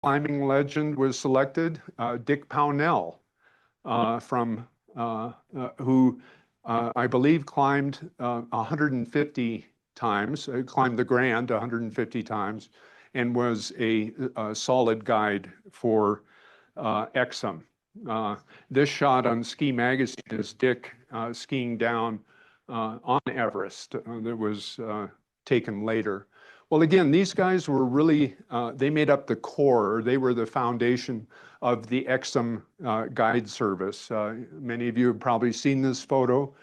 climbing legend was selected, Dick Pownell, who I believe climbed 150 times, climbed the Grand 150 times, and was a solid guide for Exum. This shot on Ski Magazine is Dick skiing down on Everest that was taken later. Well, again, these guys were really, they made up the core. They were the foundation of the Exum guide service. Many of you have probably seen this photo.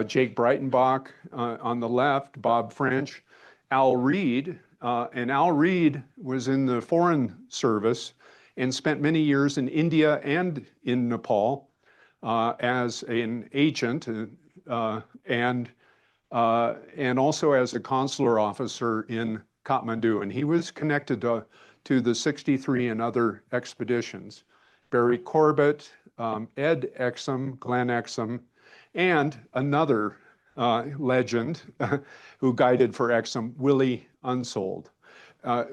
Jake Breitenbach on the left, Bob French, Al Reed. And Al Reed was in the Foreign Service and spent many years in India and in Nepal as an agent and also as a consular officer in Kathmandu. And he was connected to the 63 and other expeditions. Barry Corbett, Ed Exum, Glenn Exum, and another legend who guided for Exum, Willie Unsold.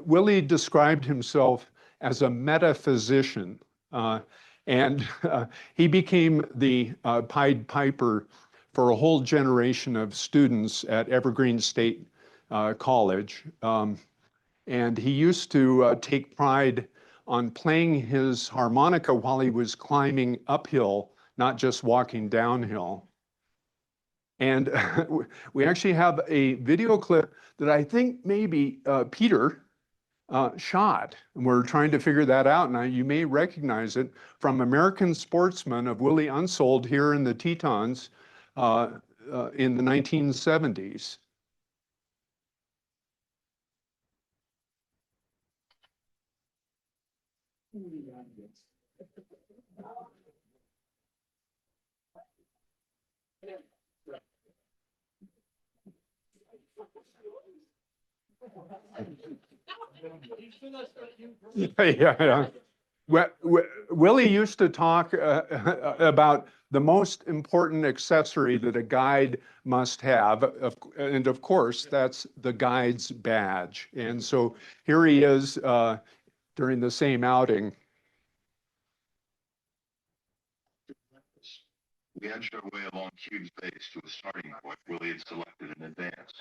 Willie described himself as a metaphysician, and he became the Pied Piper for a whole generation of students at Evergreen State College. And he used to take pride on playing his harmonica while he was climbing uphill, not just walking downhill. And we actually have a video clip that I think maybe Peter shot. And we're trying to figure that out. And you may recognize it from American Sportsman of Willie Unsold here in the Tetons in the 1970s. Yeah. Willie used to talk about the most important accessory that a guide must have. And of course, that's the guide's badge. And so here he is during the same outing. We edged our way along Cube's base to a starting point Willie had selected in advance.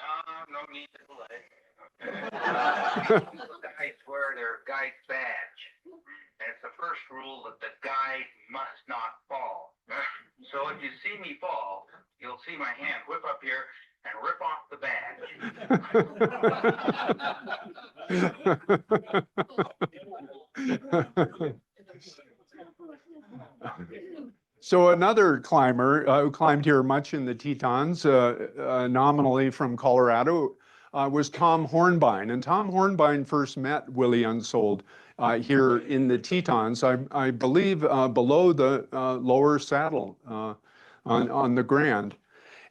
No need to delay. Guides wear their guide badge. And it's the first rule that the guide must not fall. So if you see me fall, you'll see my hand whip up here and rip off the badge. So another climber who climbed here much in the Tetons, nominally from Colorado, was Tom Hornbein. And Tom Hornbein first met Willie Unsold here in the Tetons, I believe below the lower saddle on the Grand.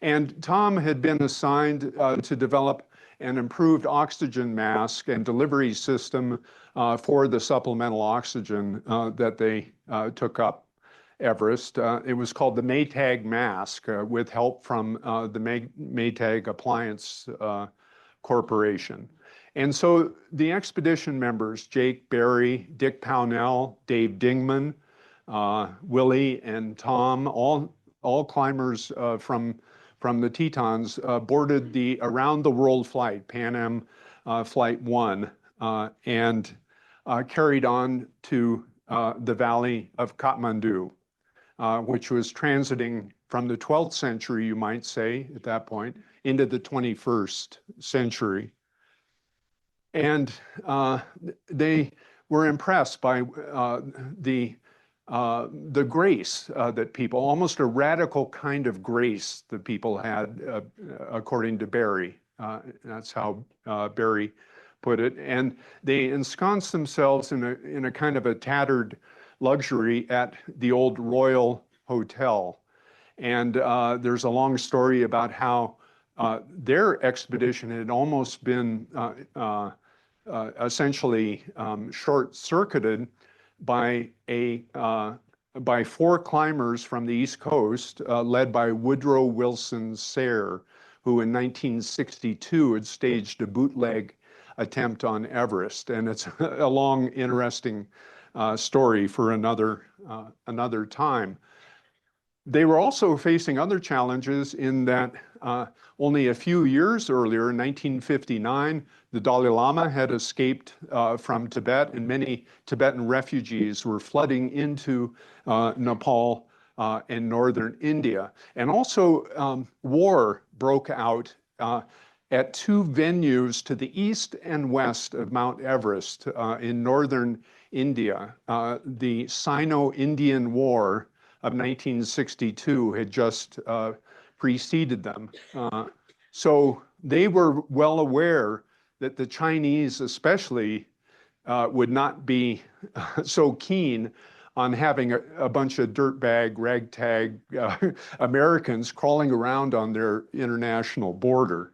And Tom had been assigned to develop an improved oxygen mask and delivery system for the supplemental oxygen that they took up Everest. It was called the Maytag mask with help from the Maytag Appliance Corporation. And so the expedition members, Jake, Barry, Dick Pownell, Dave Dingman, Willie, and Tom, all climbers from the Tetons, boarded the around the world flight, Pan Am Flight 1, and carried on to the Valley of Kathmandu, which was transiting from the 12th century, you might say, at that point, into the 21st century. And they were impressed by the grace that people, almost a radical kind of grace that people had, according to Barry. That's how Barry put it. And they ensconced themselves in a kind of a tattered luxury at the old Royal Hotel. And there's a long story about how their expedition had almost been essentially short-circuited by by 4 climbers from the East Coast, led by Woodrow Wilson Sayre, who in 1962 had staged a bootleg attempt on Everest. And it's a long, interesting story for another time. They were also facing other challenges in that only a few years earlier, in 1959, the Dalai Lama had escaped from Tibet, and many Tibetan refugees were flooding into Nepal and northern India. And also, war broke out at two venues to the east and west of Mount Everest in northern India. The Sino-Indian War of 1962 had just preceded them. So they were well aware that the Chinese especially would not be so keen on having a bunch of dirtbag, ragtag Americans crawling around on their international border.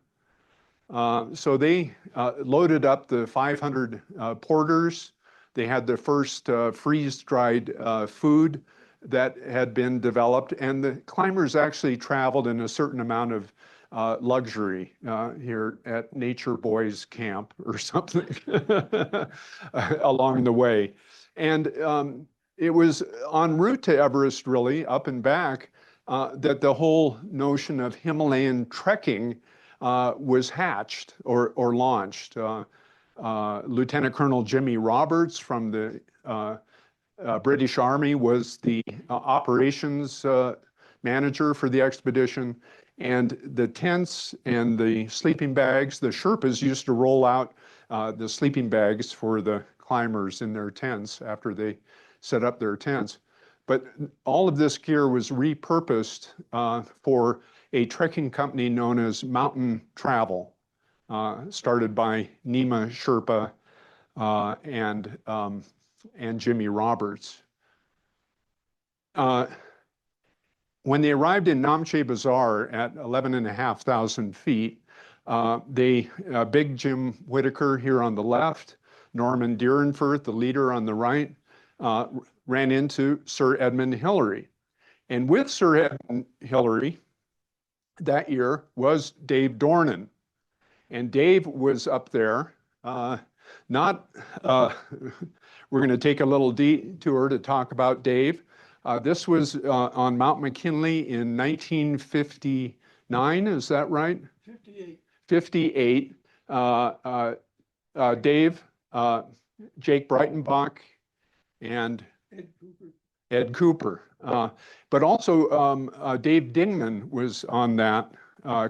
So they loaded up the 500 porters. They had the first freeze-dried food that had been developed, and the climbers actually traveled in a certain amount of luxury here at Nature Boys Camp or something along the way. And it was en route to Everest, really, up and back, that the whole notion of Himalayan trekking was hatched or launched. Lieutenant Colonel Jimmy Roberts from the British Army was the operations manager for the expedition, and the tents and the sleeping bags, the Sherpas used to roll out the sleeping bags for the climbers in their tents after they set up their tents. But all of this gear was repurposed for a trekking company known as Mountain Travel, started by Nima Sherpa and Jimmy Roberts. When they arrived in Namche Bazaar at 11,500 feet, Big Jim Whitaker here on the left, Norman Deerenfurth, the leader on the right, ran into Sir Edmund Hillary. And with Sir Edmund Hillary that year was Dave Dornan. And Dave was up there, we're going to take a little detour to talk about Dave. This was on Mount McKinley in 1959, is that right? 58. 58. Dave, Jake Breitenbach, and Ed Cooper. But also Dave Dingman was on that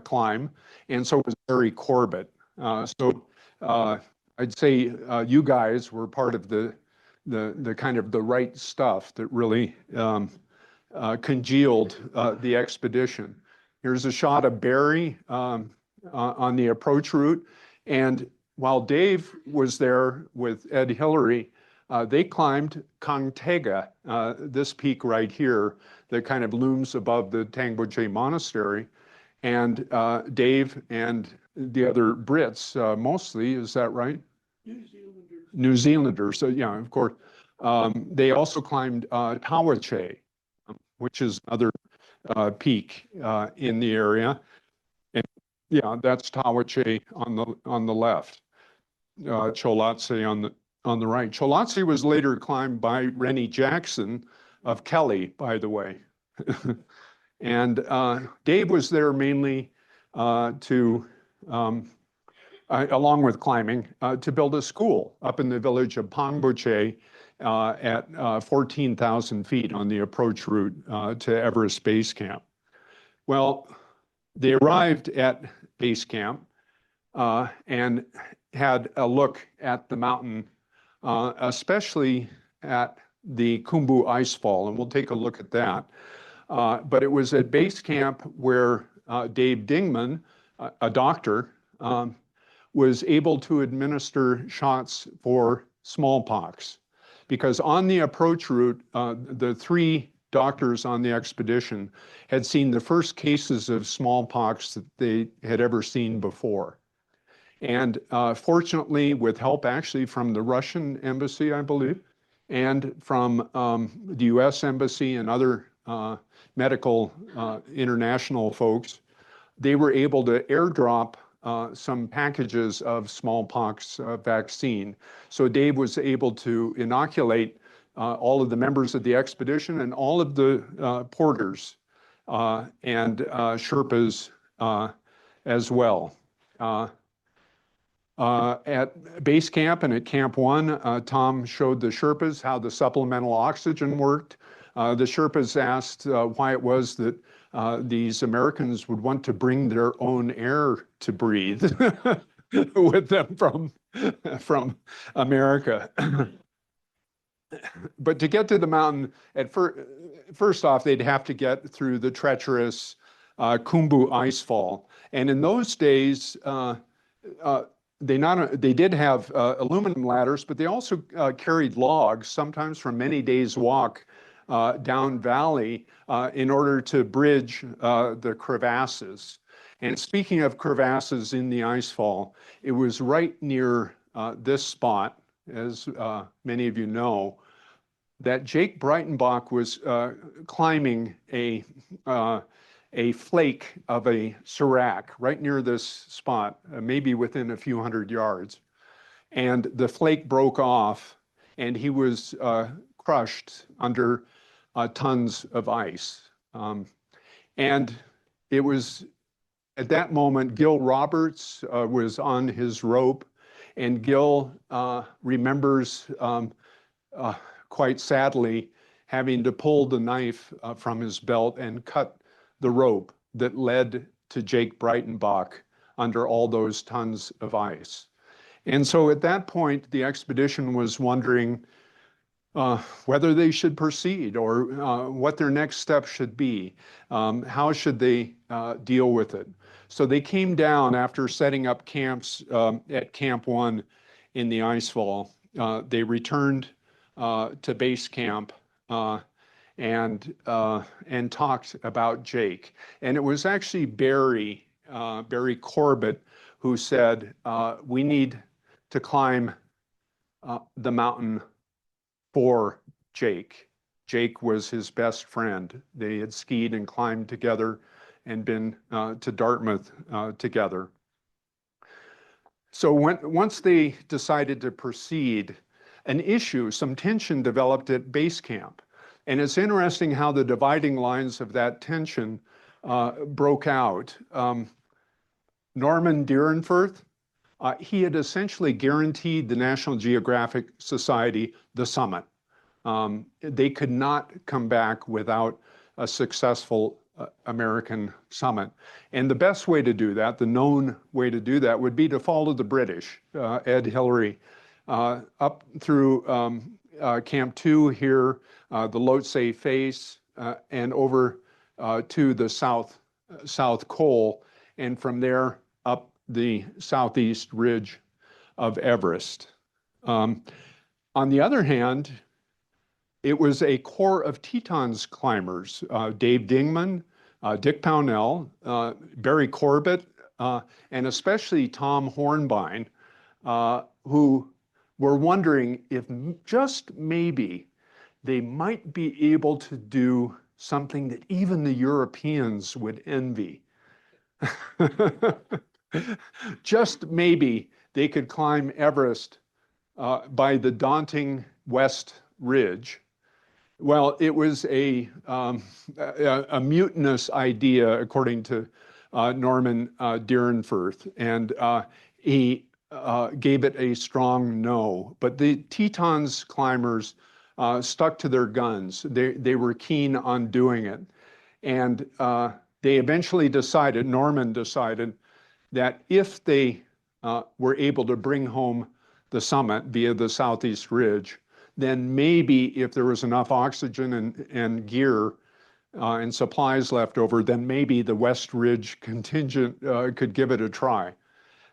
climb, and so was Barry Corbett. So I'd say you guys were part of the kind of the right stuff that really congealed the expedition. Here's a shot of Barry on the approach route. And while Dave was there with Ed Hillary, they climbed Kangtega, this peak right here that kind of looms above the Tangboche Monastery. And Dave and the other Brits, mostly, is that right? New Zealanders, so yeah, of course. They also climbed Tawache, which is another peak in the area. And yeah, that's Tawache on the left. Cholatse on the right. Cholatse was later climbed by Rennie Jackson of Kelly, by the way. And Dave was there mainly along with climbing, to build a school up in the village of Pangboche at 14,000 feet on the approach route to Everest Base Camp. Well, they arrived at Base Camp and had a look at the mountain, especially at the Khumbu Icefall, and we'll take a look at that. But it was at Base Camp where Dave Dingman, a doctor, was able to administer shots for smallpox. Because on the approach route, the three doctors on the expedition had seen the first cases of smallpox that they had ever seen before. And fortunately, with help actually from the Russian embassy, I believe, and from the US embassy and other medical international folks, they were able to airdrop some packages of smallpox vaccine. So Dave was able to inoculate all of the members of the expedition and all of the porters and Sherpas as well. At base camp and at Camp 1, Tom showed the Sherpas how the supplemental oxygen worked. The Sherpas asked why it was that these Americans would want to bring their own air to breathe with them from America. But to get to the mountain, first off, they'd have to get through the treacherous Khumbu icefall. And in those days, they did have aluminum ladders, but they also carried logs, sometimes from many days' walk down valley in order to bridge the crevasses. And speaking of crevasses in the icefall, it was right near this spot, as many of you know, that Jake Breitenbach was climbing a flake of a serac right near this spot, maybe within a few hundred yards. And the flake broke off and he was crushed under tons of ice. And it was at that moment, Gil Roberts was on his rope, and Gil remembers quite sadly having to pull the knife from his belt and cut the rope that led to Jake Breitenbach under all those tons of ice. And so at that point, the expedition was wondering whether they should proceed or what their next step should be. How should they deal with it? So they came down after setting up camps at Camp 1 in the icefall. They returned to base camp and talked about Jake. And it was actually Barry Corbett who said, we need to climb the mountain for Jake. Jake was his best friend. They had skied and climbed together and been to Dartmouth together. So once they decided to proceed, some tension developed at base camp. And it's interesting how the dividing lines of that tension broke out. Norman Deerenfurth, he had essentially guaranteed the National Geographic Society the summit. They could not come back without a successful American summit. And the best way to do that, the known way to do that, would be to follow the British, Ed Hillary, up through Camp 2 here, the Lhotse Face, and over to the South Col, and from there up the southeast ridge of Everest. On the other hand, it was a corps of Tetons climbers, Dave Dingman, Dick Pownell, Barry Corbett, and especially Tom Hornbein, who were wondering if just maybe they might be able to do something that even the Europeans would envy. Just maybe they could climb Everest by the daunting West Ridge. Well, it was a mutinous idea, according to Norman Deerenfurth, and he gave it a strong no. But the Tetons climbers stuck to their guns. They were keen on doing it. And they eventually decided, Norman decided, that if they were able to bring home the summit via the Southeast Ridge, then maybe if there was enough oxygen and gear and supplies left over, then maybe the West Ridge contingent could give it a try.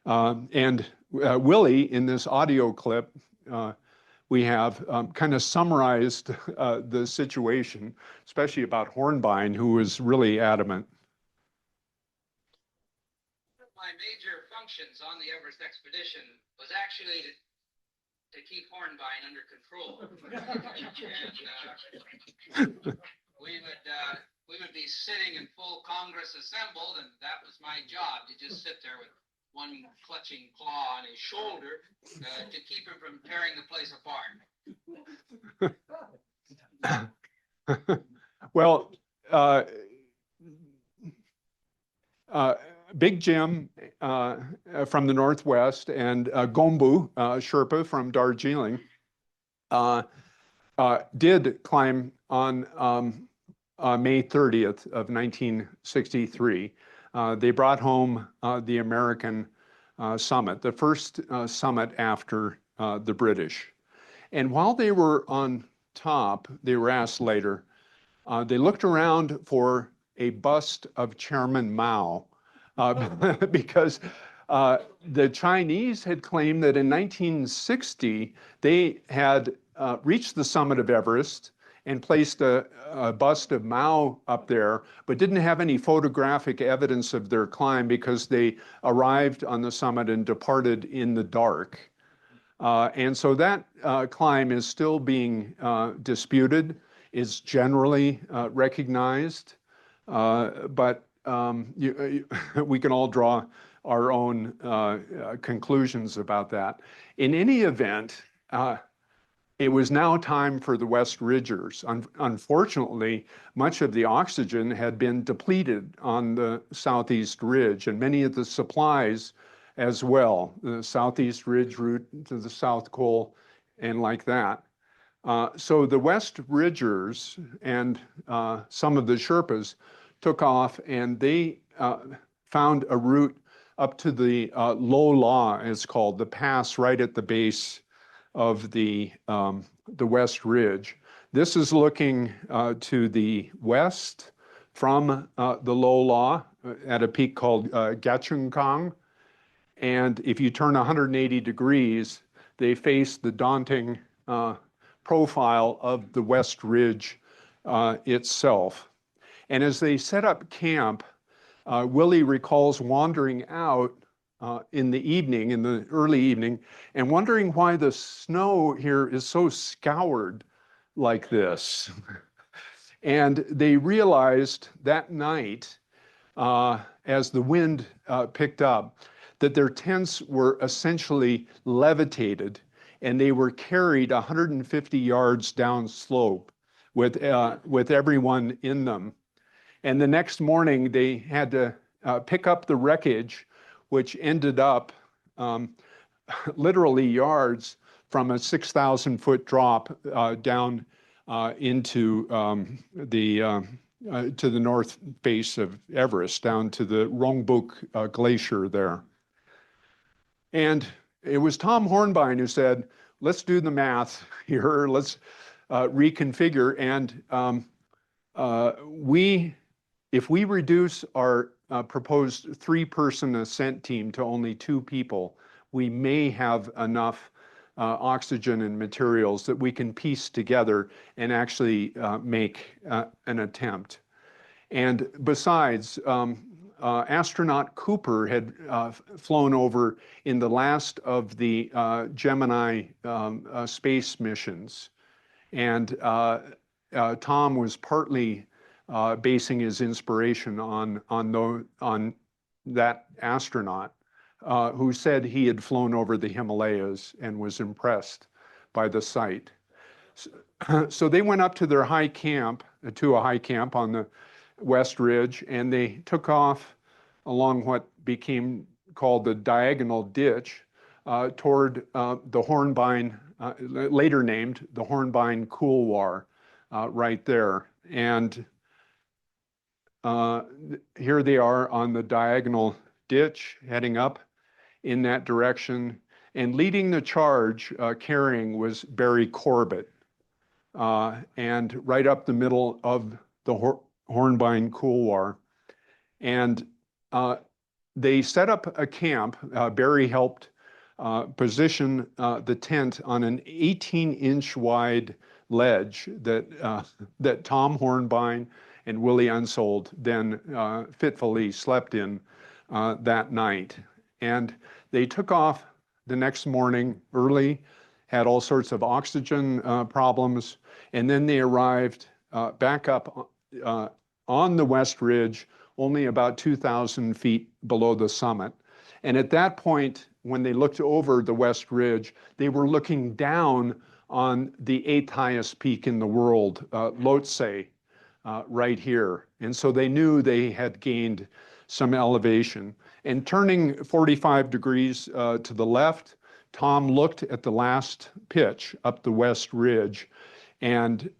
And Willie, in this audio clip, we have kind of summarized the situation, especially about Hornbein, who was really adamant. My major functions on the Everest expedition was actually to keep Hornbein under control. And we would be sitting in full Congress assembled, and that was my job, to just sit there with one clutching claw on his shoulder to keep him from tearing the place apart. Well, Big Jim from the Northwest and Gombu Sherpa from Darjeeling did climb on May 30th of 1963. They brought home the American summit, the first summit after the British. And while they were on top, they were asked later, they looked around for a bust of Chairman Mao because the Chinese had claimed that in 1960, they had reached the summit of Everest and placed a bust of Mao up there, but didn't have any photographic evidence of their climb because they arrived on the summit and departed in the dark. And so that climb is still being disputed, is generally recognized, but we can all draw our own conclusions about that. In any event, it was now time for the West Ridgers. Unfortunately, much of the oxygen had been depleted on the Southeast Ridge, and many of the supplies as well, the Southeast Ridge route to the South Col and like that. So the West Ridgers and some of the Sherpas took off, and they found a route up to the Lo La, it's called, the pass right at the base of the West Ridge. This is looking to the west from the Lo La at a peak called Gachungkang. And if you turn 180 degrees, they face the daunting profile of the West Ridge itself. And as they set up camp, Willie recalls wandering out in the evening, in the early evening, and wondering why the snow here is so scoured like this. And they realized that night, as the wind picked up, that their tents were essentially levitated, and they were carried 150 yards downslope with everyone in them. And the next morning, they had to pick up the wreckage, which ended up literally yards from a 6,000-foot drop down into to the north face of Everest, down to the Rongbuk Glacier there. And it was Tom Hornbein who said, let's do the math here, let's reconfigure. And if we reduce our proposed 3-person ascent team to only 2 people, we may have enough oxygen and materials that we can piece together and actually make an attempt. And besides, astronaut Cooper had flown over in the last of the Gemini space missions. And Tom was partly basing his inspiration on that astronaut who said he had flown over the Himalayas and was impressed by the sight. So they went up to their high camp, to a high camp on the West Ridge, and they took off along what became called the diagonal ditch toward the Hornbein, later named the Hornbein Couloir, right there. And here they are on the diagonal ditch, heading up in that direction. And leading the charge, carrying, was Barry Corbett. And right up the middle of the Hornbein Couloir. And they set up a camp. Barry helped position the tent on an 18-inch wide ledge that Tom Hornbein and Willie Unsold then fitfully slept in that night. And they took off the next morning early, had all sorts of oxygen problems, and then they arrived back up on the West Ridge, only about 2,000 feet below the summit. And at that point, when they looked over the West Ridge, they were looking down on the 8th highest peak in the world, Lhotse, right here. And so they knew they had gained some elevation. And turning 45 degrees to the left, Tom looked at the last pitch up the West Ridge, and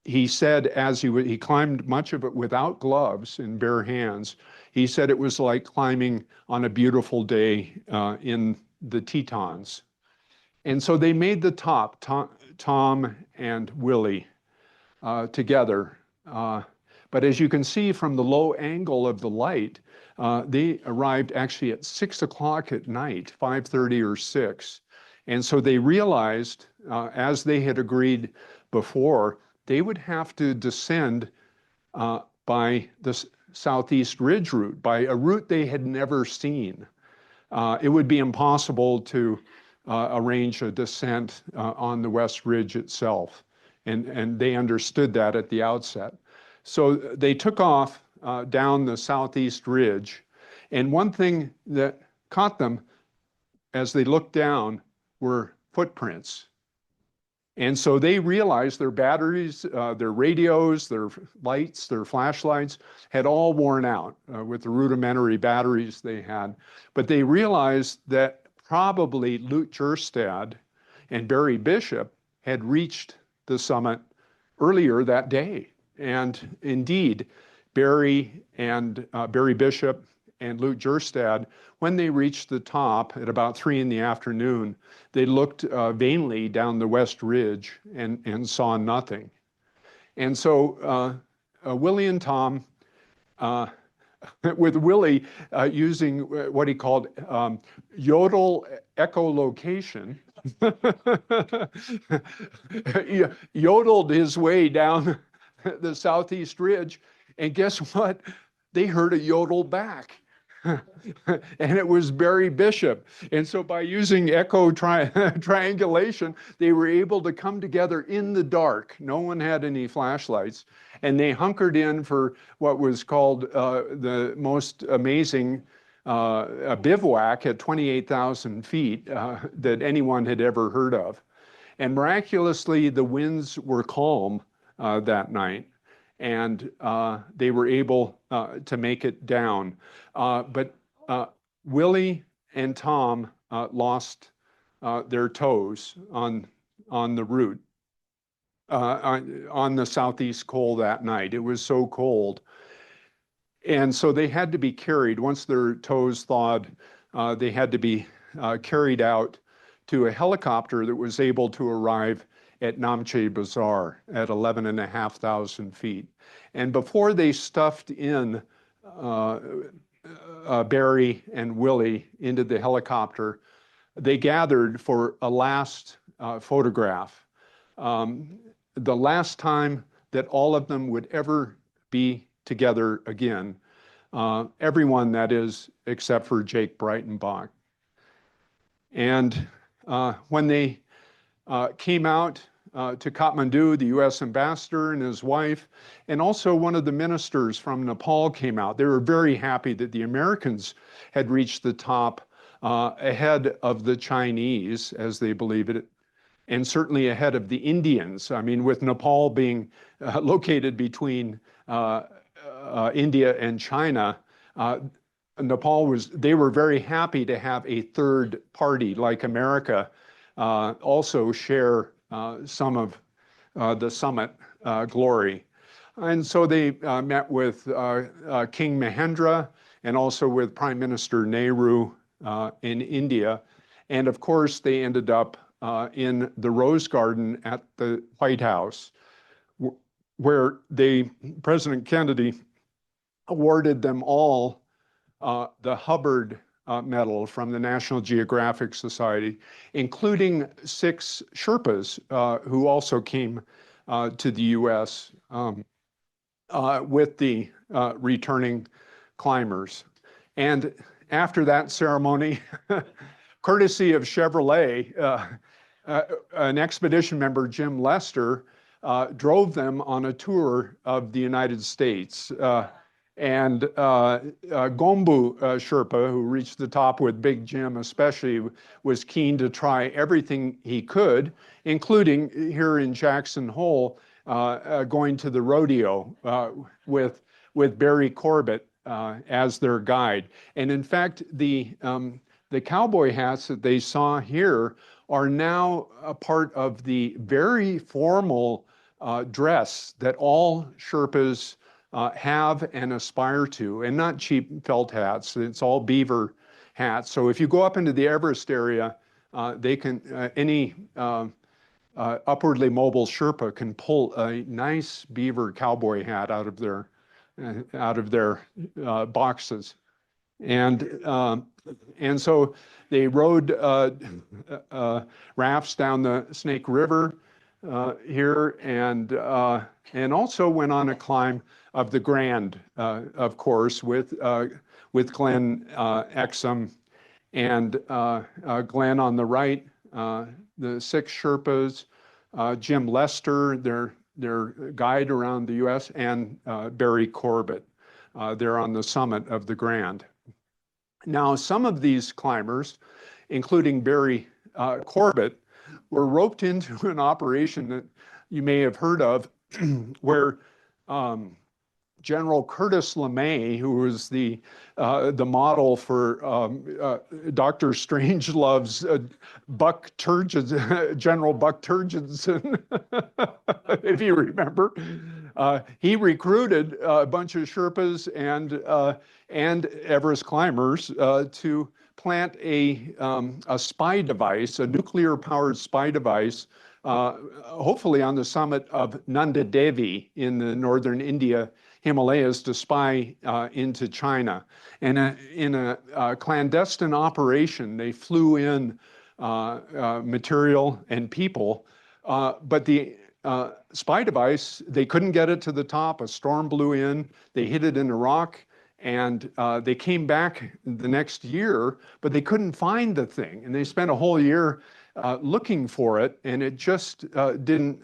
he said, as he climbed much of it without gloves, in bare hands, he said it was like climbing on a beautiful day in the Tetons. And so they made the top, Tom and Willie, together. But as you can see from the low angle of the light, they arrived actually at 6 o'clock at night, 5:30 or 6. And so they realized, as they had agreed before, they would have to descend by the Southeast Ridge route, by a route they had never seen. It would be impossible to arrange a descent on the West Ridge itself. And they understood that at the outset. So they took off down the Southeast Ridge. And one thing that caught them as they looked down were footprints. And so they realized their batteries, their radios, their lights, their flashlights had all worn out with the rudimentary batteries they had. But they realized that probably Lute Jerstad and Barry Bishop had reached the summit earlier that day. And indeed, Barry Bishop and Lute Jerstad, when they reached the top at about 3 in the afternoon, they looked vainly down the West Ridge and saw nothing. And so Willie and Tom, with Willie using what he called yodel echolocation, yodeled his way down the Southeast Ridge, and guess what? They heard a yodel back. And it was Barry Bishop. And so by using triangulation, they were able to come together in the dark. No one had any flashlights. And they hunkered in for what was called the most amazing bivouac at 28,000 feet that anyone had ever heard of. And miraculously, the winds were calm that night, and they were able to make it down. But Willie and Tom lost their toes on the route, on the Southeast Col that night. It was so cold. And so they had to be carried. Once their toes thawed, they had to be carried out to a helicopter that was able to arrive at Namche Bazaar at 11,500 feet. And before they stuffed in Barry and Willie into the helicopter, they gathered for a last photograph. The last time that all of them would ever be together again. Everyone, that is, except for Jake Breitenbach. And when they came out to Kathmandu, the US ambassador and his wife, and also one of the ministers from Nepal came out. They were very happy that the Americans had reached the top ahead of the Chinese, as they believe it, and certainly ahead of the Indians. I mean, with Nepal being located between India and China, they were very happy to have a third party like America also share some of the summit glory. And so they met with King Mahendra and also with Prime Minister Nehru in India. And of course, they ended up in the Rose Garden at the White House, where President Kennedy awarded them all the Hubbard Medal from the National Geographic Society, including 6 Sherpas who also came to the US with the returning climbers. And after that ceremony, courtesy of Chevrolet, an expedition member, Jim Lester, drove them on a tour of the United States. And Gombu Sherpa, who reached the top with Big Jim especially, was keen to try everything he could, including here in Jackson Hole, going to the rodeo with Barry Corbett as their guide. And in fact, the cowboy hats that they saw here are now a part of the very formal dress that all Sherpas have and aspire to, and not cheap felt hats. It's all beaver hats. So if you go up into the Everest area, they can any upwardly mobile Sherpa can pull a nice beaver cowboy hat out of their boxes, and so they rode rafts down the Snake River here, and also went on a climb of the Grand, of course, with Glenn Exum and Glenn on the right, the 6 Sherpas, Jim Lester, their guide around the U.S., and Barry Corbett. They're on the summit of the Grand. Now, some of these climbers, including Barry Corbett, were roped into an operation that you may have heard of, where General Curtis LeMay, who was the model for Dr. Strangelove's Buck Turgidson, General Buck Turgidson, if you remember, he recruited a bunch of Sherpas and Everest climbers to plant a spy device, a nuclear-powered spy device, hopefully on the summit of Nanda Devi in the northern India Himalayas, to spy into China. And in a clandestine operation, they flew in material and people, but the spy device, they couldn't get it to the top. A storm blew in, they hit it in a rock, and they came back the next year, but they couldn't find the thing. And they spent a whole year looking for it, and it just didn't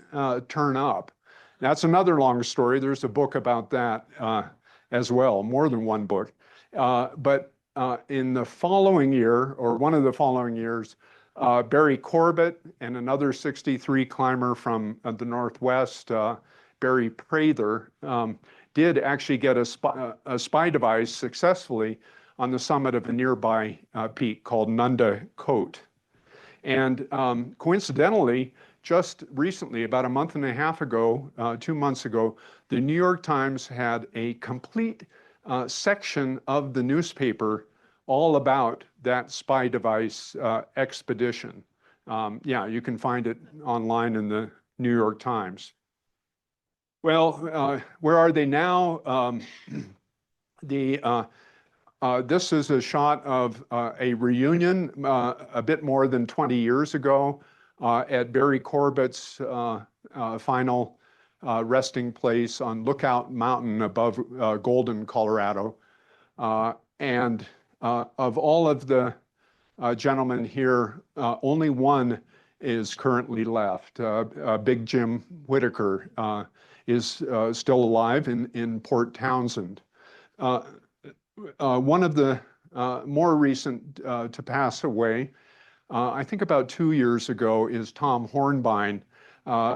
turn up. That's another long story. There's a book about that as well, more than one book. But in the following year, or one of the following years, Barry Corbett and another 63 climber from the Northwest, Barry Prather, did actually get a spy device successfully on the summit of a nearby peak called Nanda Kot. And coincidentally, just recently, about a month and a half ago, 2 months ago, the New York Times had a complete section of the newspaper all about that spy device expedition. Yeah, you can find it online in the New York Times. Well, where are they now? This is a shot of a reunion a bit more than 20 years ago at Barry Corbett's final resting place on Lookout Mountain above Golden, Colorado. And of all of the gentlemen here, only one is currently left. Big Jim Whitaker is still alive in Port Townsend. One of the more recent to pass away, I think about 2 years ago, is Tom Hornbein,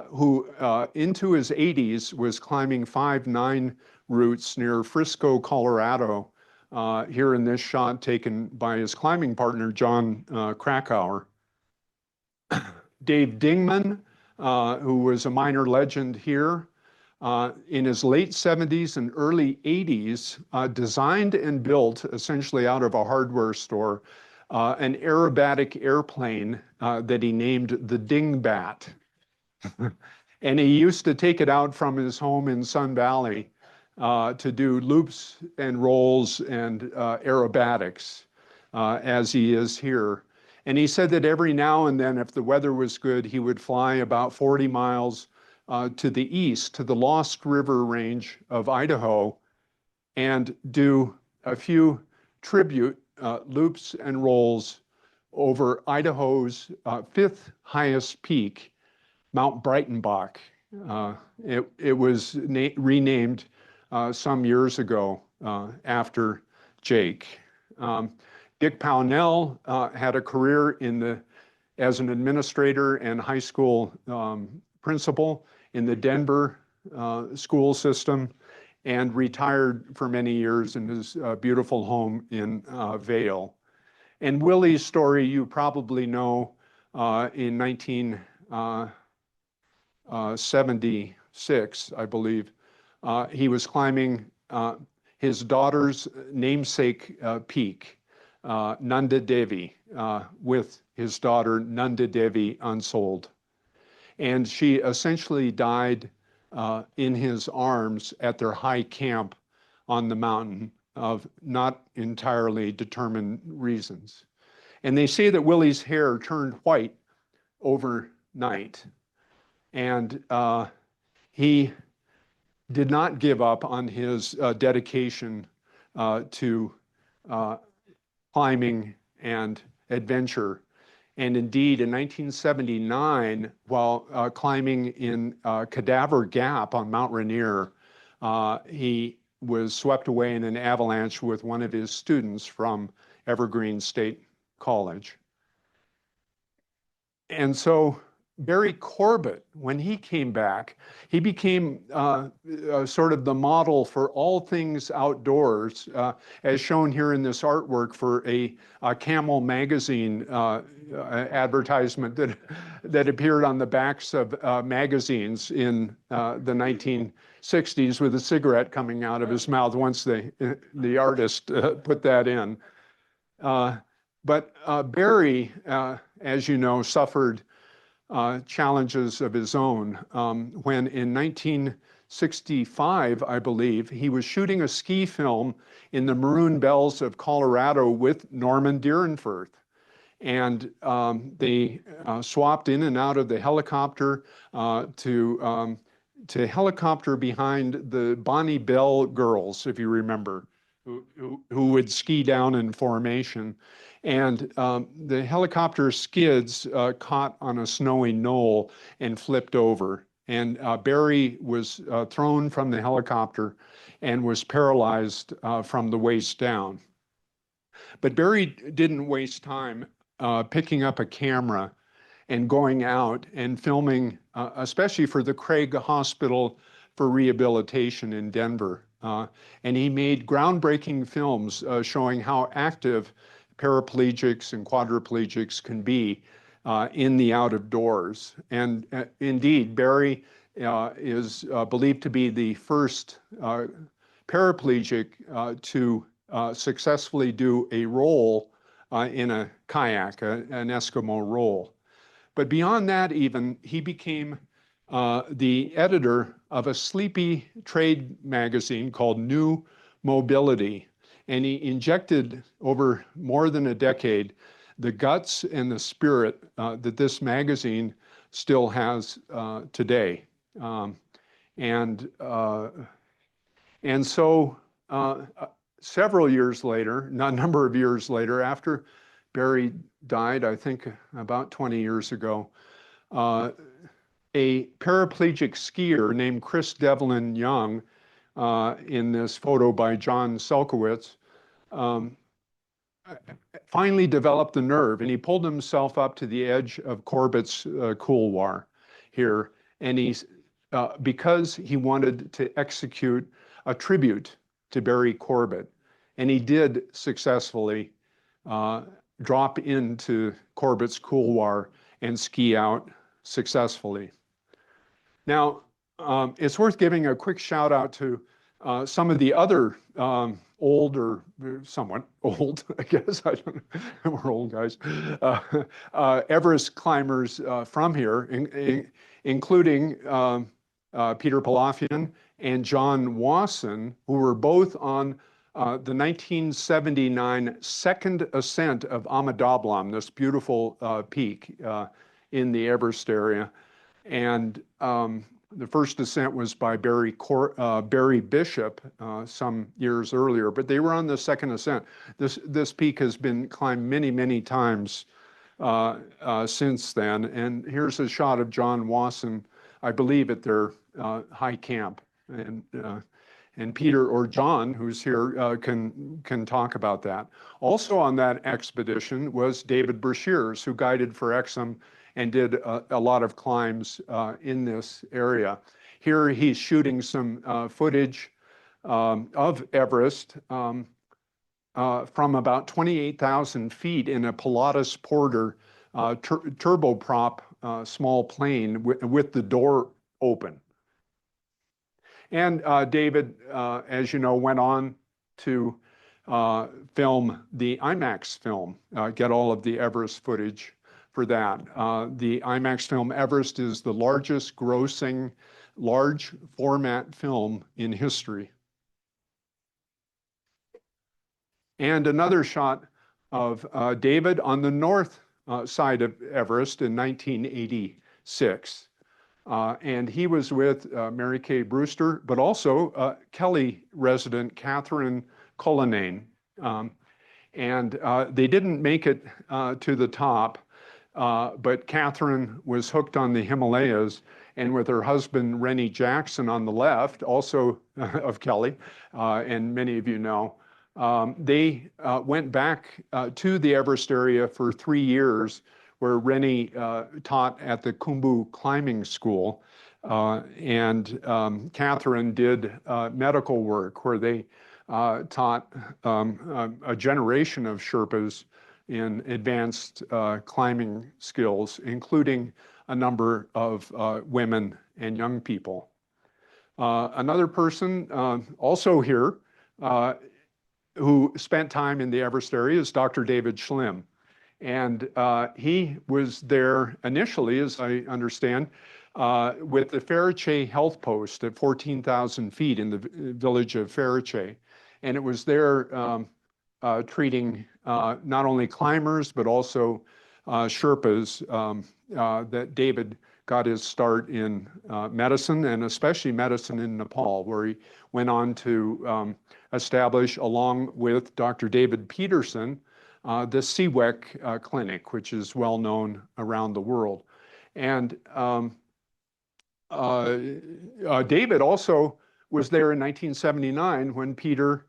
who into his 80s was climbing 5-9 routes near Frisco, Colorado, here in this shot taken by his climbing partner, John Krakauer. Dave Dingman, who was a minor legend here, in his late 70s and early 80s, designed and built, essentially out of a hardware store, an aerobatic airplane that he named the Dingbat. And he used to take it out from his home in Sun Valley to do loops and rolls and aerobatics, as he is here. And he said that every now and then, if the weather was good, he would fly about 40 miles to the east, to the Lost River Range of Idaho, and do a few tribute loops and rolls over Idaho's 5th highest peak, Mount Breitenbach. It was renamed some years ago after Jake. Dick Pownell had a career as an administrator and high school principal in the Denver school system, and retired for many years in his beautiful home in Vail. And Willie's story you probably know. In 1976, I believe, he was climbing his daughter's namesake peak, Nanda Devi, with his daughter Nanda Devi unsold. And she essentially died in his arms at their high camp on the mountain of not entirely determined reasons. And they say that Willie's hair turned white overnight. And he did not give up on his dedication to climbing and adventure. And indeed, in 1979, while climbing in Cadaver Gap on Mount Rainier, he was swept away in an avalanche with one of his students from Evergreen State College. And so Barry Corbett, when he came back, he became sort of the model for all things outdoors, as shown here in this artwork for a Camel magazine advertisement that appeared on the backs of magazines in the 1960s, with a cigarette coming out of his mouth once the artist put that in. But Barry, as you know, suffered challenges of his own when in 1965, I believe, he was shooting a ski film in the Maroon Bells of Colorado with Norman Deerenfurth. And they swapped in and out of the helicopter to helicopter behind the Bonnie Bell girls, if you remember, who would ski down in formation. And the helicopter skids caught on a snowy knoll and flipped over. And Barry was thrown from the helicopter and was paralyzed from the waist down. But Barry didn't waste time picking up a camera and going out and filming, especially for the Craig Hospital for Rehabilitation in Denver. And he made groundbreaking films showing how active paraplegics and quadriplegics can be in the out of doors. And indeed, Barry is believed to be the first paraplegic to successfully do a roll in a kayak, an Eskimo roll. But beyond that even, he became the editor of a sleepy trade magazine called New Mobility. And he injected over more than a decade the guts and the spirit that this magazine still has today. And so several years later, a number of years later, after Barry died, I think about 20 years ago, a paraplegic skier named Chris Devlin Young, in this photo by John Selkowitz, finally developed the nerve, and he pulled himself up to the edge of Corbett's couloir here, and because he wanted to execute a tribute to Barry Corbett, and he did successfully drop into Corbett's couloir and ski out successfully. Now, it's worth giving a quick shout out to some of the other old, or somewhat old, I guess, I don't know, we're old guys, Everest climbers from here, including Peter Pilafian and John Wasson, who were both on the 1979 second ascent of Amadablam, this beautiful peak in the Everest area. And the first ascent was by Barry Bishop some years earlier, but they were on the second ascent. This peak has been climbed many, many times since then. And here's a shot of John Wasson, I believe, at their high camp. And And Peter or John, who's here, can talk about that. Also on that expedition was David Brashears, who guided for Exum and did a lot of climbs in this area. Here he's shooting some footage of Everest from about 28,000 feet in a Pilatus Porter turboprop small plane with the door open. And David, as you know, went on to film the IMAX film, get all of the Everest footage for that. The IMAX film Everest is the largest grossing large format film in history. And another shot of David on the north side of Everest in 1986. And he was with Mary Kay Brewster, but also Kelly resident Catherine Cullinane. And they didn't make it to the top, but Catherine was hooked on the Himalayas, and with her husband, Rennie Jackson, on the left, also of Kelly, and many of you know, they went back to the Everest area for 3 years, where Rennie taught at the Khumbu Climbing School. And Catherine did medical work, where they taught a generation of Sherpas in advanced climbing skills, including a number of women and young people. Another person also here who spent time in the Everest area is Dr. David Schlim. And he was there initially, as I understand, with the Feriche Health Post at 14,000 feet in the village of Feriche. And it was there treating not only climbers, but also Sherpas that David got his start in medicine, and especially medicine in Nepal, where he went on to establish, along with Dr. David Peterson, the CWEC clinic, which is well known around the world. And David also was there in 1979 when Peter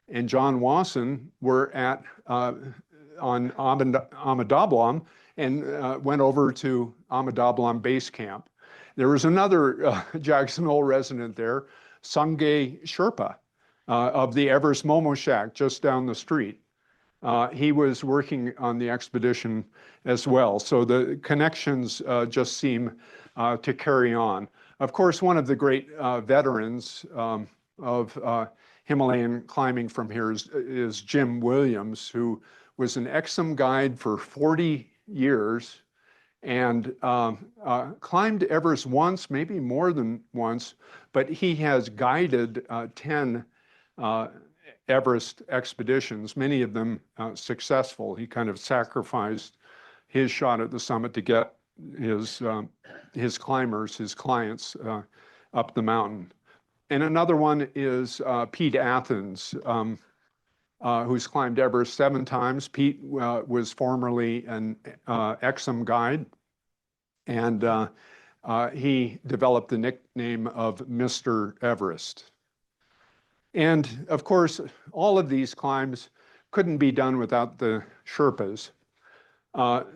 and John Wasson were at on Amadablam and went over to Amadablam Base Camp. There was another Jackson Hole resident there, Sungay Sherpa of the Everest Momo Shack just down the street. He was working on the expedition as well. So the connections just seem to carry on. Of course, one of the great veterans of Himalayan climbing from here is Jim Williams, who was an Exum guide for 40 years and climbed Everest once, maybe more than once, but he has guided 10 Everest expeditions, many of them successful. He kind of sacrificed his shot at the summit to get his climbers, his clients up the mountain. And another one is Pete Athens, who's climbed Everest 7 times. Pete was formerly an Exum guide, and he developed the nickname of Mr. Everest. And of course, all of these climbs couldn't be done without the Sherpas.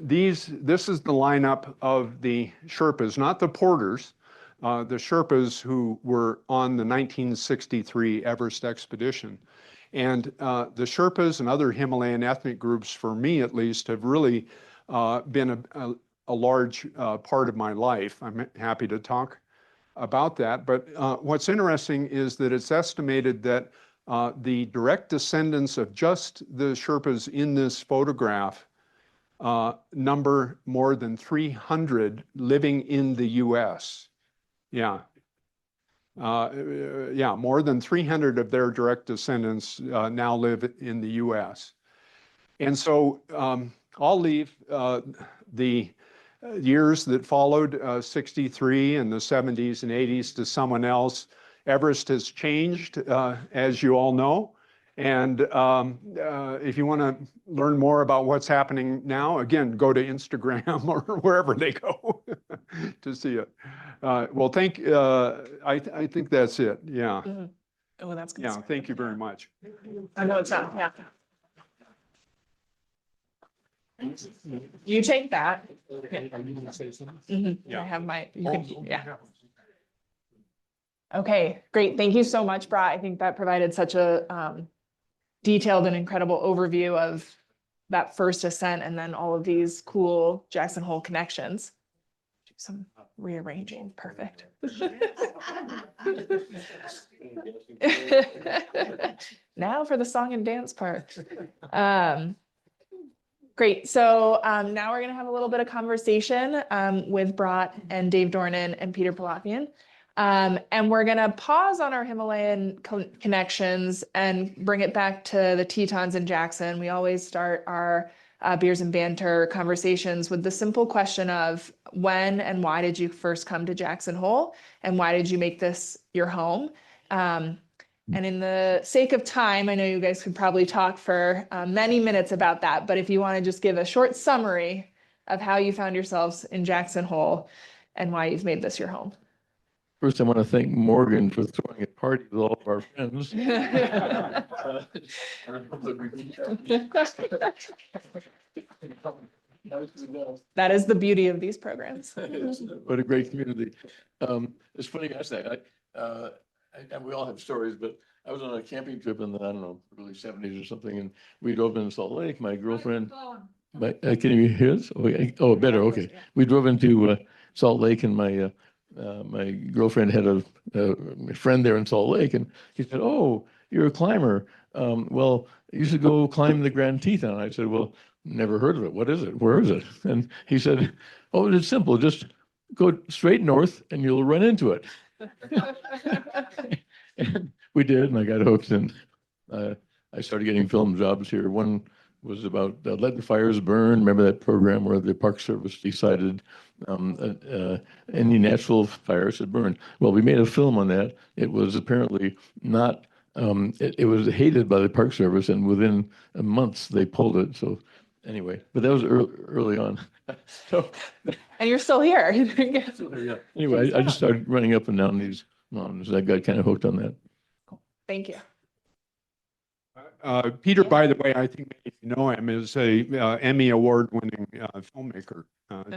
This is the lineup of the Sherpas, not the porters, the Sherpas who were on the 1963 Everest expedition. And the Sherpas and other Himalayan ethnic groups, for me at least, have really been a large part of my life. I'm happy to talk about that. But what's interesting is that it's estimated that the direct descendants of just the Sherpas in this photograph number more than 300 living in the US. Yeah. Yeah, more than 300 of their direct descendants now live in the US. And so I'll leave the years that followed 63 and the 70s and 80s to someone else. Everest has changed, as you all know. And if you want to learn more about what's happening now, again, go to Instagram or wherever they go to see it. Well, I think that's it. Yeah. Oh, that's good. Yeah, thank you very much. I know it's not, yeah. You take that. Mhm. Yeah. I have my, you can, yeah. Okay, great. Thank you so much, Brot. I think that provided such a detailed and incredible overview of that first ascent and then all of these cool Jackson Hole connections. Do some rearranging. Perfect. Now for the song and dance part. Great. So now we're going to have a little bit of conversation with Brot and Dave Dornan and Peter Pilafian. And we're going to pause on our Himalayan connections and bring it back to the Tetons and Jackson. We always start our beers and banter conversations with the simple question of when and why did you first come to Jackson Hole and why did you make this your home? And in the sake of time, I know you guys could probably talk for many minutes about that, but if you want to just give a short summary of how you found yourselves in Jackson Hole and why you've made this your home. First, I want to thank Morgan for throwing a party with all of our friends. That is the beauty of these programs. What a great community. It's funny you ask that. We all have stories, but I was on a camping trip in the, I don't know, early 70s or something, and we drove into Salt Lake. My girlfriend, can you hear us? Oh, better. Okay. We drove into Salt Lake, and my girlfriend had a friend there in Salt Lake, and he said, "Oh, you're a climber. Well, you should go climb the Grand Teton." I said, "Well, never heard of it. What is it? Where is it?" And he said, "Oh, it's simple. Just go straight north, and you'll run into it." And we did, and I got hooked, and I started getting film jobs here. One was about Let the Fires Burn. Remember that program where the Park Service decided any natural fire should burn? Well, we made a film on that. It was apparently not, it was hated by the Park Service, and within months they pulled it. So anyway, but that was early on. So, And you're still here. yeah. Anyway, I just started running up and down these mountains. I got kind of hooked on that. Thank you. Peter, by the way, I think if you know him, is a Emmy award-winning filmmaker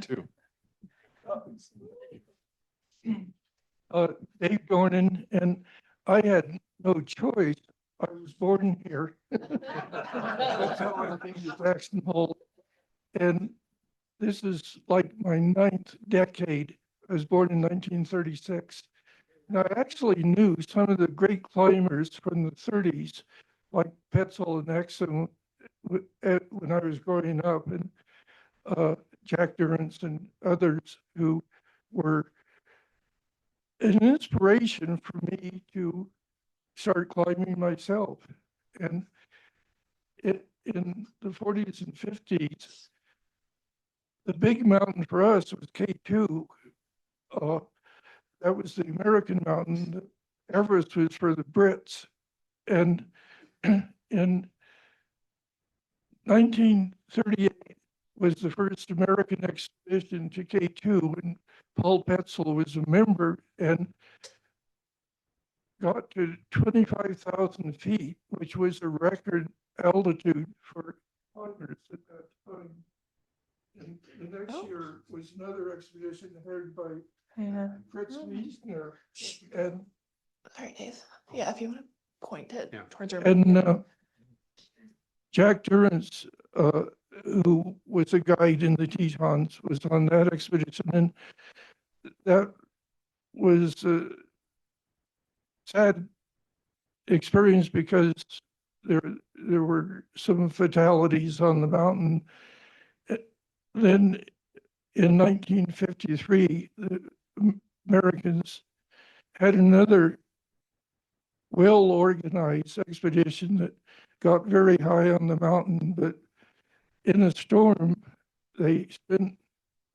too. Dave Dornan, and I had no choice. I was born here. That's how I came to Jackson Hole. And this is like my 9th decade. I was born in 1936. And I actually knew some of the great climbers from the 30s, like Petzl and Exum, when I was growing up, and Jack Durrance and others who were an inspiration for me to start climbing myself. And in the 40s and 50s, the big mountain for us was K2. That was the American mountain. Everest was for the Brits. And in 1938 was the first American expedition to K2, and Paul Petzl was a member and got to 25,000 feet, which was a record altitude for climbers at that time. And the next year was another expedition headed by Fritz Wiesner. And Sorry, Dave. Yeah, if you want to point it towards your and Jack Durrance, who was a guide in the Tetons, was on that expedition, and that was a sad experience because there were some fatalities on the mountain. Then in 1953, the Americans had another well-organized expedition that got very high on the mountain, but in a storm, they spent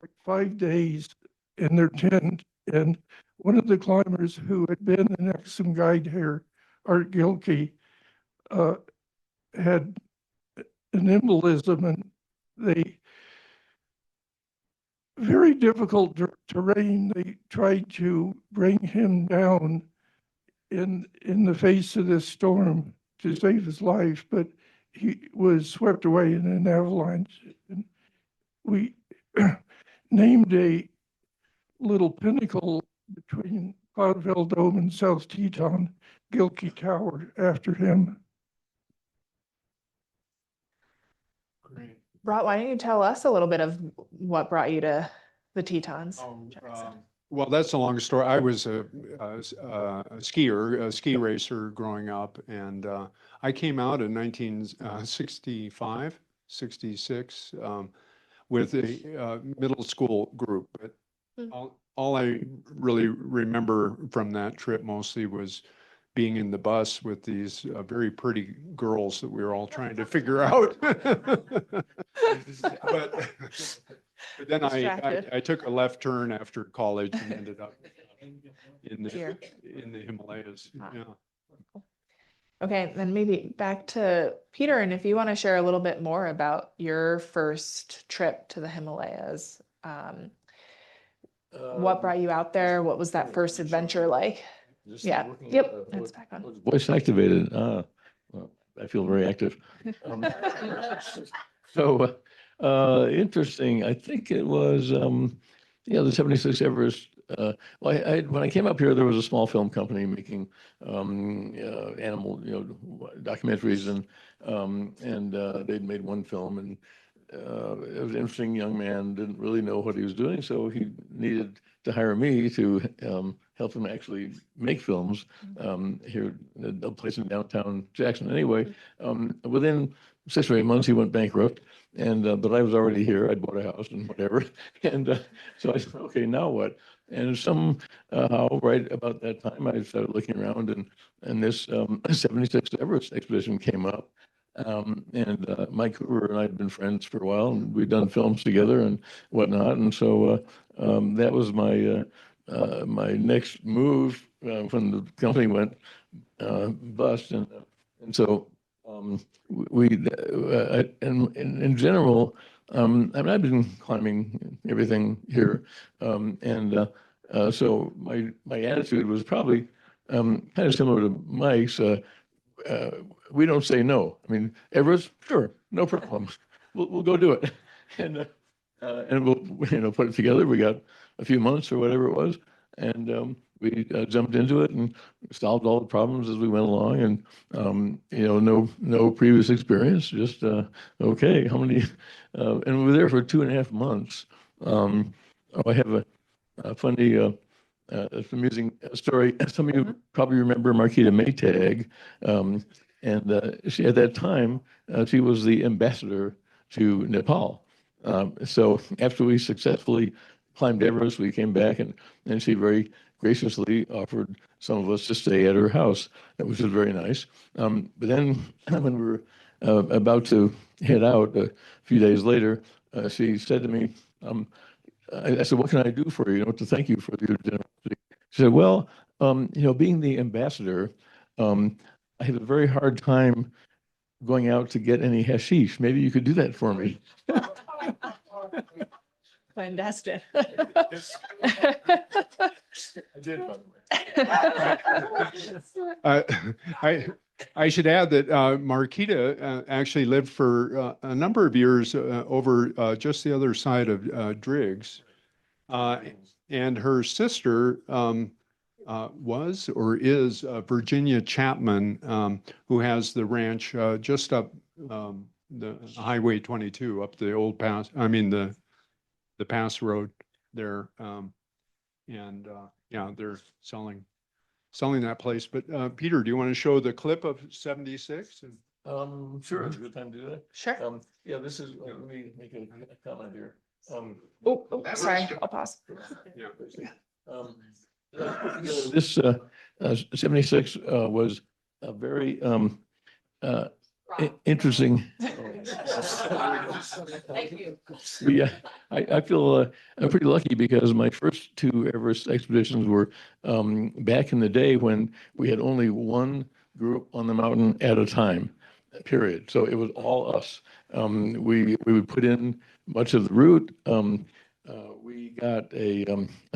like 5 days in their tent, and one of the climbers who had been an Exum guide here, Art Gilkey, had an embolism, and they very difficult terrain. They tried to bring him down in the face of this storm to save his life, but he was swept away in an avalanche. And we named a little pinnacle between Cloudville Dome and South Teton, Gilkey Tower, after him. Great. Brot, why don't you tell us a little bit of what brought you to the Tetons? Well, that's a long story. I was a skier, a ski racer growing up, and I came out in 1965, 66 with a middle school group. But all I really remember from that trip mostly was being in the bus with these very pretty girls that we were all trying to figure out. But then I took a left turn after college and ended up in the Himalayas. Yeah. Okay, then maybe back to Peter, and if you want to share a little bit more about your first trip to the Himalayas. What brought you out there? What was that first adventure like? Yeah, yep, that's back on. Voice activated. Well, I feel very active. So interesting. I think it was, the 76 Everest. Well, when I came up here, there was a small film company making animal, documentaries, and they'd made one film, and it was an interesting young man, didn't really know what he was doing, so he needed to hire me to help him actually make films here at a place in downtown Jackson. Anyway, within 6 or 8 months, he went bankrupt, and but I was already here. I'd bought a house and whatever, and so I said, okay, now what? And somehow, right about that time, I started looking around, and this 76 Everest expedition came up. And Mike Hoover and I had been friends for a while, and we'd done films together and whatnot. And so that was my my next move when the company went bust. And so we in general, I mean, I've been climbing everything here, so my attitude was probably kind of similar to Mike's. We don't say no. I mean, Everest, sure, no problem. We'll go do it, and we'll put it together. We got a few months or whatever it was, and we jumped into it and solved all the problems as we went along. And no previous experience, just okay. How many? And we were there for 2.5 months. I have a funny. It's an amusing story. Some of you probably remember Marquita Maytag, and she at that time she was the ambassador to Nepal. So after we successfully climbed Everest, we came back, and she very graciously offered some of us to stay at her house, which was very nice. But then when we were about to head out a few days later, she said to me, I said, what can I do for you, to thank you for your generosity? She said, well, being the ambassador, I have a very hard time going out to get any hashish. Maybe you could do that for me. Clandestine. I did, by the way. I should add that Marquita actually lived for a number of years over just the other side of Driggs. And her sister was or is Virginia Chapman, who has the ranch just up the Highway 22, up the old pass, the pass road there. Yeah, they're selling that place. But Peter, do you want to show the clip of 76? Sure, it's a good time to do that. Sure. Yeah, this is, let me make a comment here. Sorry, I'll pause. Yeah. This 76 was a very interesting. Thank you. Yeah, I feel I'm pretty lucky because my first 2 Everest expeditions were back in the day when we had only one group on the mountain at a time, period. So it was all us. We would put in much of the route. we got a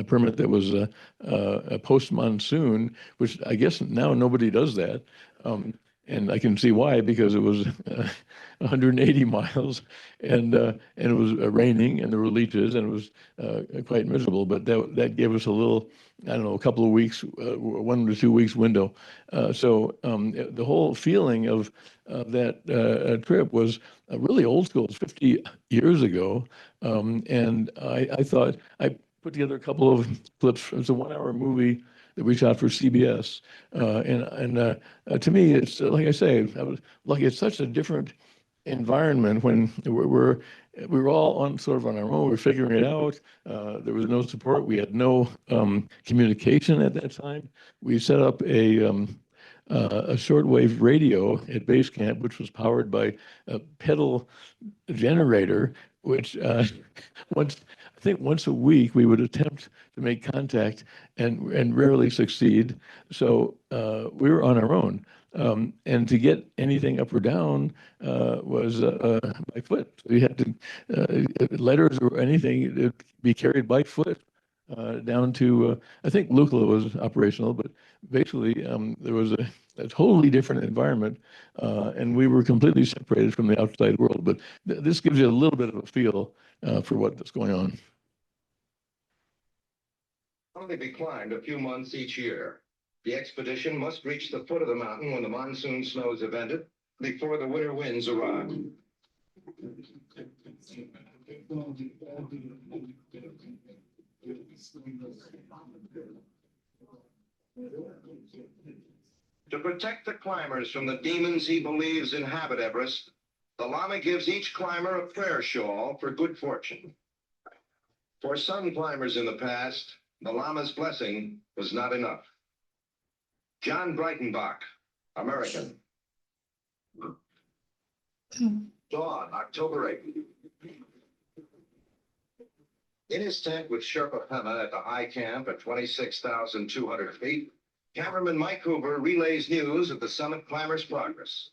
permit that was a post-monsoon, which I guess now nobody does that. And I can see why, because it was 180 miles and it was raining and there were leeches and it was quite miserable. But that gave us a little, I don't know, a couple of weeks, 1 to 2 weeks window. So the whole feeling of that trip was really old school. It's 50 years ago. And I thought I put together a couple of clips. It was a 1-hour movie that we shot for CBS. To me, it's like I say, I was lucky. It's such a different environment when we were all on sort of on our own. We were figuring it out. There was no support. We had no communication at that time. We set up a shortwave radio at base camp, which was powered by a pedal generator, which once a week we would attempt to make contact and rarely succeed. So we were on our own. And to get anything up or down was by foot. So you had to, letters or anything, it'd be carried by foot down to, I think Lukla was operational, but basically there was a totally different environment and we were completely separated from the outside world. But this gives you a little bit of a feel for what's going on. Only be climbed a few months each year. The expedition must reach the foot of the mountain when the monsoon snows have ended, before the winter winds arrive. To protect the climbers from the demons he believes inhabit Everest, the Lama gives each climber a prayer shawl for good fortune. For some climbers in the past, the Lama's blessing was not enough. John Breitenbach, American. Dawn, October 8th. In his tent with Sherpa Pema at the high camp at 26,200 feet, cameraman Mike Hoover relays news of the summit climber's progress.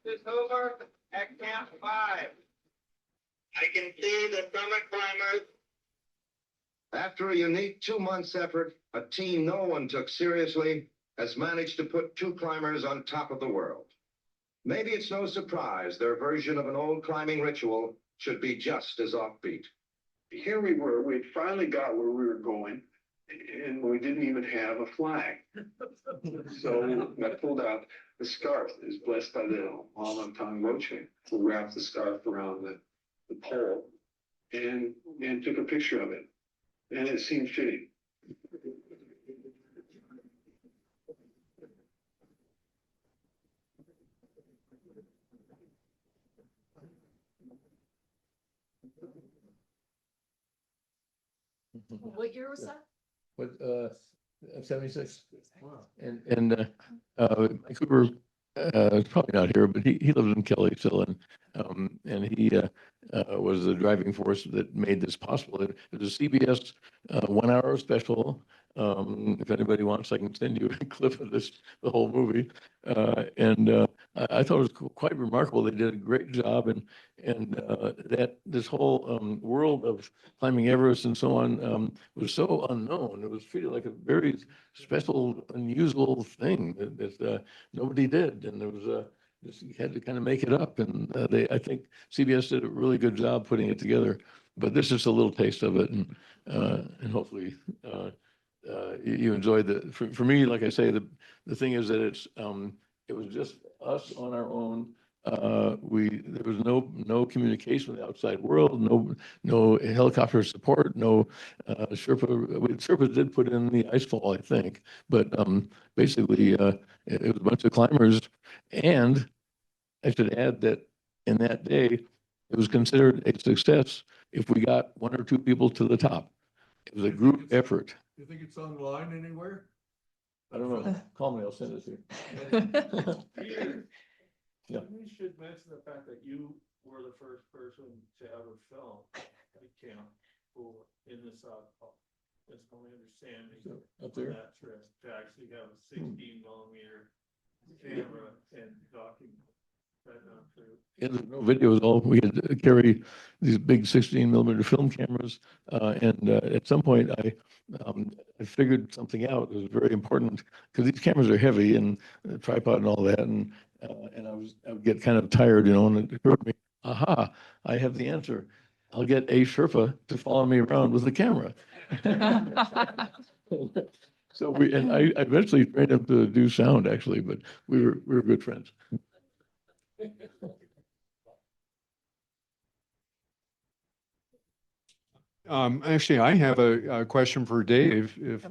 This is Hoover at Camp 5. I can see the summit climbers. After a unique 2 months effort, a team no one took seriously has managed to put 2 climbers on top of the world. Maybe it's no surprise their version of an old climbing ritual should be just as offbeat. Here we were, we'd finally got where we were going, and we didn't even have a flag. So I pulled out the scarf that was blessed by the Lama Tang Roche. We wrapped the scarf around the pole and took a picture of it. And it seemed fitting. What year was that? What, 76? Wow. And Mike Cooper is probably not here, but he lives in Kelly still, and he was the driving force that made this possible. It was a CBS 1-hour special. If anybody wants, I can send you a clip of this, the whole movie. I thought it was quite remarkable. They did a great job, and that this whole world of climbing Everest and so on was so unknown. It was treated like a very special, unusual thing that nobody did, and there was you had to kind of make it up. And I think CBS did a really good job putting it together. But this is a little taste of it, and hopefully you enjoyed the. For me, like I say, the thing is that it was just us on our own. There was no communication with the outside world, no helicopter support, no Sherpa did put in the ice fall, I think, but basically it was a bunch of climbers, and I should add that in that day it was considered a success if we got 1 or 2 people to the top. It was a group effort. Do you think it's online anywhere? I don't know. Call me, I'll send it to you. Peter, Yeah. we should mention the fact that you were the first person to ever film a camp in the South Col. That's my understanding Up of there. that trip, to actually have a 16mm camera and document. Yeah, there's no video at all. We had to carry these big 16 mm film cameras. And at some point, I figured something out. It was very important because these cameras are heavy and tripod and all that. And I would get kind of tired, and it occurred to me, aha, I have the answer. I'll get a Sherpa to follow me around with the camera. So I eventually trained him to do sound actually, but we were good friends. Actually, I have a question for Dave. If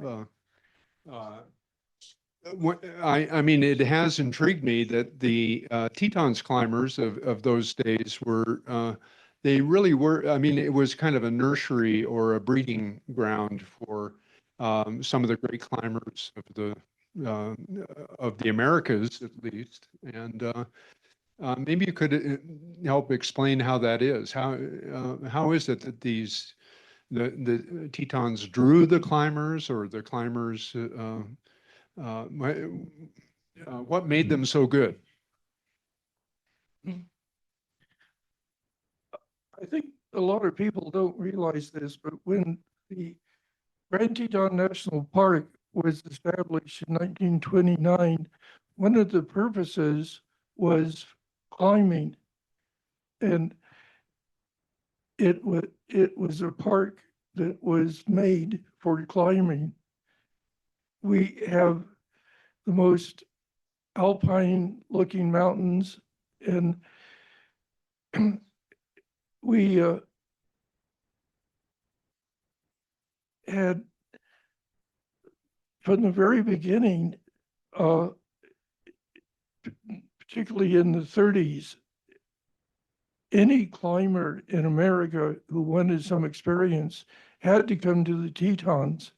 I mean, it has intrigued me that the Tetons climbers of those days were they really were. I mean, it was kind of a nursery or a breeding ground for some of the great climbers of the Americas, at least. And maybe you could help explain how that is. How is it that the Tetons drew the climbers, or the climbers? What made them so good? I think a lot of people don't realize this, but when the Grand Teton National Park was established in 1929, one of the purposes was climbing. And it was a park that was made for climbing. We have the most alpine looking mountains, and we had, from the very beginning, particularly in the 30s, any climber in America who wanted some experience had to come to the Tetons.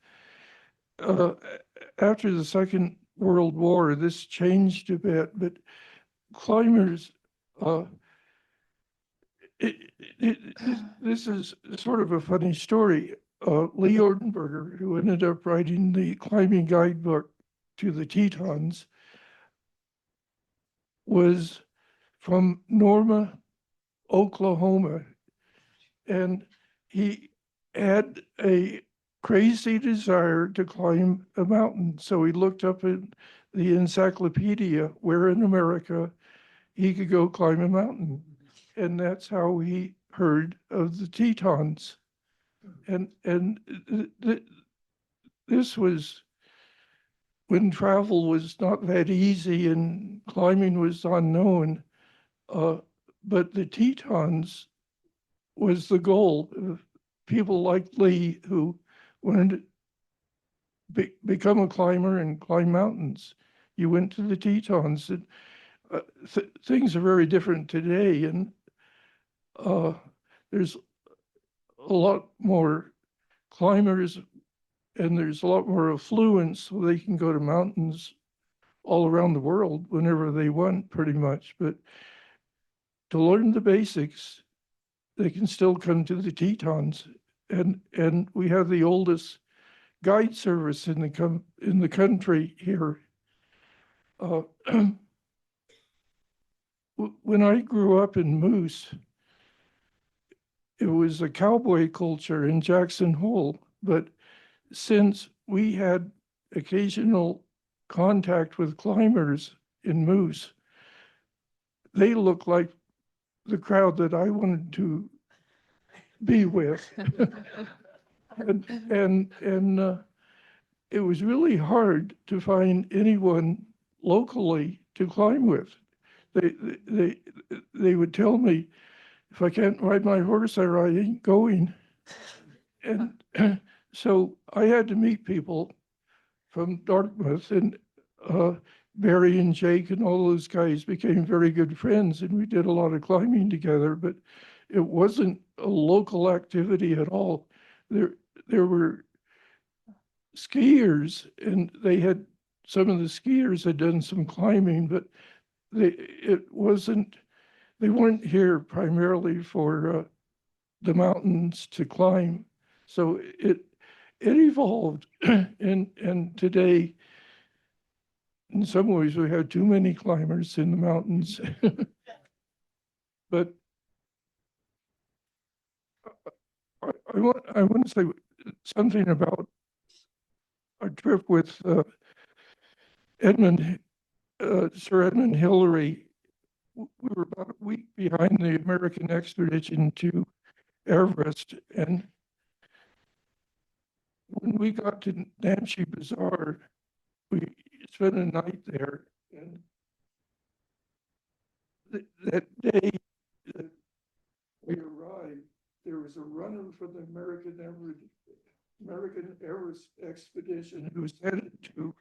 After the Second World War, this changed a bit, but climbers, this is sort of a funny story. Lee Ordenberger, who ended up writing the climbing guidebook to the Tetons, was from Norma, Oklahoma, and he had a crazy desire to climb a mountain. So he looked up in the encyclopedia where in America he could go climb a mountain. And that's how he heard of the Tetons. And this was when travel was not that easy and climbing was unknown. But the Tetons was the goal. People like Lee who wanted to become a climber and climb mountains. You went to the Tetons. And, things are very different today, and there's a lot more climbers, and there's a lot more affluence, so they can go to mountains all around the world whenever they want, pretty much. But to learn the basics, they can still come to the Tetons, and we have the oldest guide service in the country here. When I grew up in Moose, it was a cowboy culture in Jackson Hole, but since we had occasional contact with climbers in Moose, they looked like the crowd that I wanted to be with. and it was really hard to find anyone locally to climb with. They would tell me, if I can't ride my horse, I ain't going. And so I had to meet people from Dartmouth, and Barry and Jake and all those guys became very good friends, and we did a lot of climbing together, but it wasn't a local activity at all. There were skiers, and some of the skiers had done some climbing, but they weren't here primarily for the mountains to climb. So it evolved, and today, in some ways, we have too many climbers in the mountains. but I want to say something about our trip with Sir Edmund Hillary. We were about a week behind the American expedition to Everest, and when we got to Namche Bazaar, we spent a night there, and that day that we arrived, there was a runner from the American Everest expedition who was headed to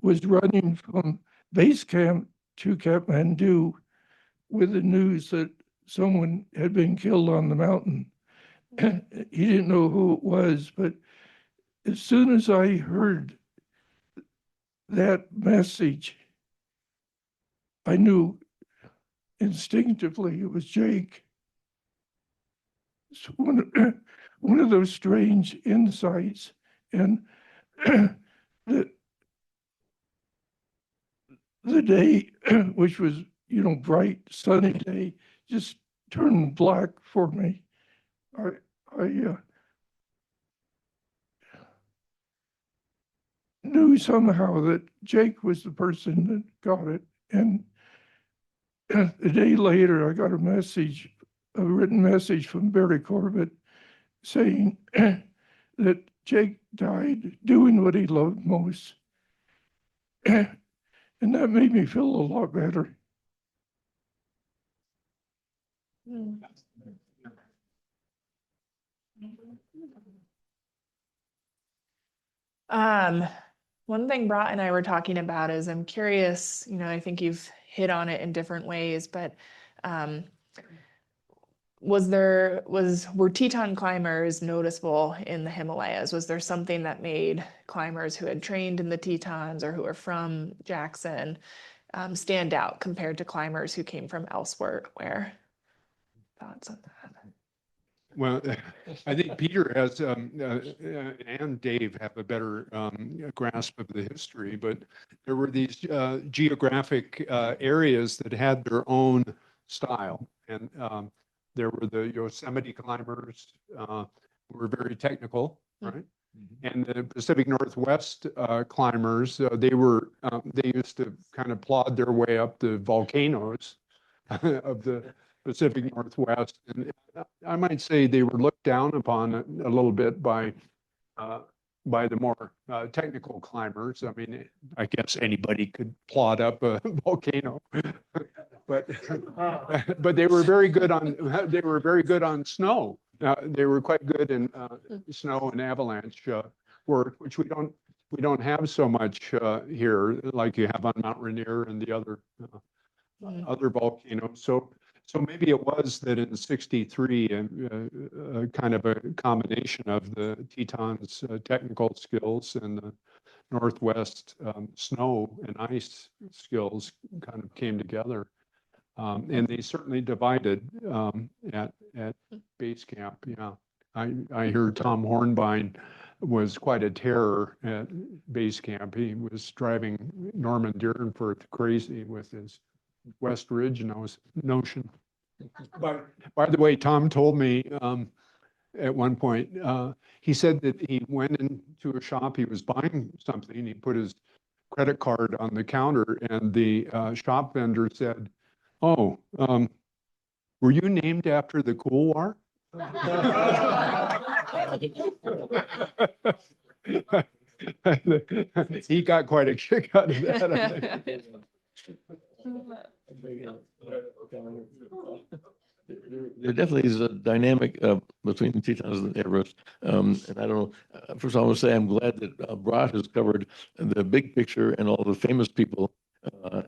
was running from base camp to Kathmandu with the news that someone had been killed on the mountain. He didn't know who it was, but as soon as I heard that message, I knew instinctively it was Jake. It's one of those strange insights, and the day, which was, bright, sunny day, just turned black for me. I knew somehow that Jake was the person that got it. And a day later, I got a written message from Barry Corbett saying that Jake died doing what he loved most. And that made me feel a lot better. One thing Brot and I were talking about is I'm curious, I think you've hit on it in different ways, but were Teton climbers noticeable in the Himalayas? Was there something that made climbers who had trained in the Tetons or who are from Jackson stand out compared to climbers who came from elsewhere? Thoughts on that? Well, I think Peter has and Dave have a better grasp of the history, but there were these geographic areas that had their own style. And there were the Yosemite climbers who were very technical, right? And the Pacific Northwest climbers, they used to kind of plod their way up the volcanoes of the Pacific Northwest. And I might say they were looked down upon a little bit by the more technical climbers. I mean, I guess anybody could plod up a volcano, but they were very good on snow. They were quite good in snow and avalanche work, which we don't have so much here, like you have on Mount Rainier and the other volcanoes. So maybe it was that in '63, kind of a combination of the Tetons' technical skills and the Northwest snow and ice skills kind of came together. And they certainly divided at base camp. Yeah, I hear Tom Hornbein was quite a terror at base camp. He was driving Norman Dearnforth crazy with his West Ridge notion. By the way, Tom told me at one point, he said that he went into a shop, he was buying something, he put his credit card on the counter, and the shop vendor said, "Oh, were you named after the Cool War?" He got quite a kick out of that. There definitely is a dynamic between the Tetons and the Everest. And I don't know, first of all, I want to say I'm glad that Brot has covered the big picture and all the famous people.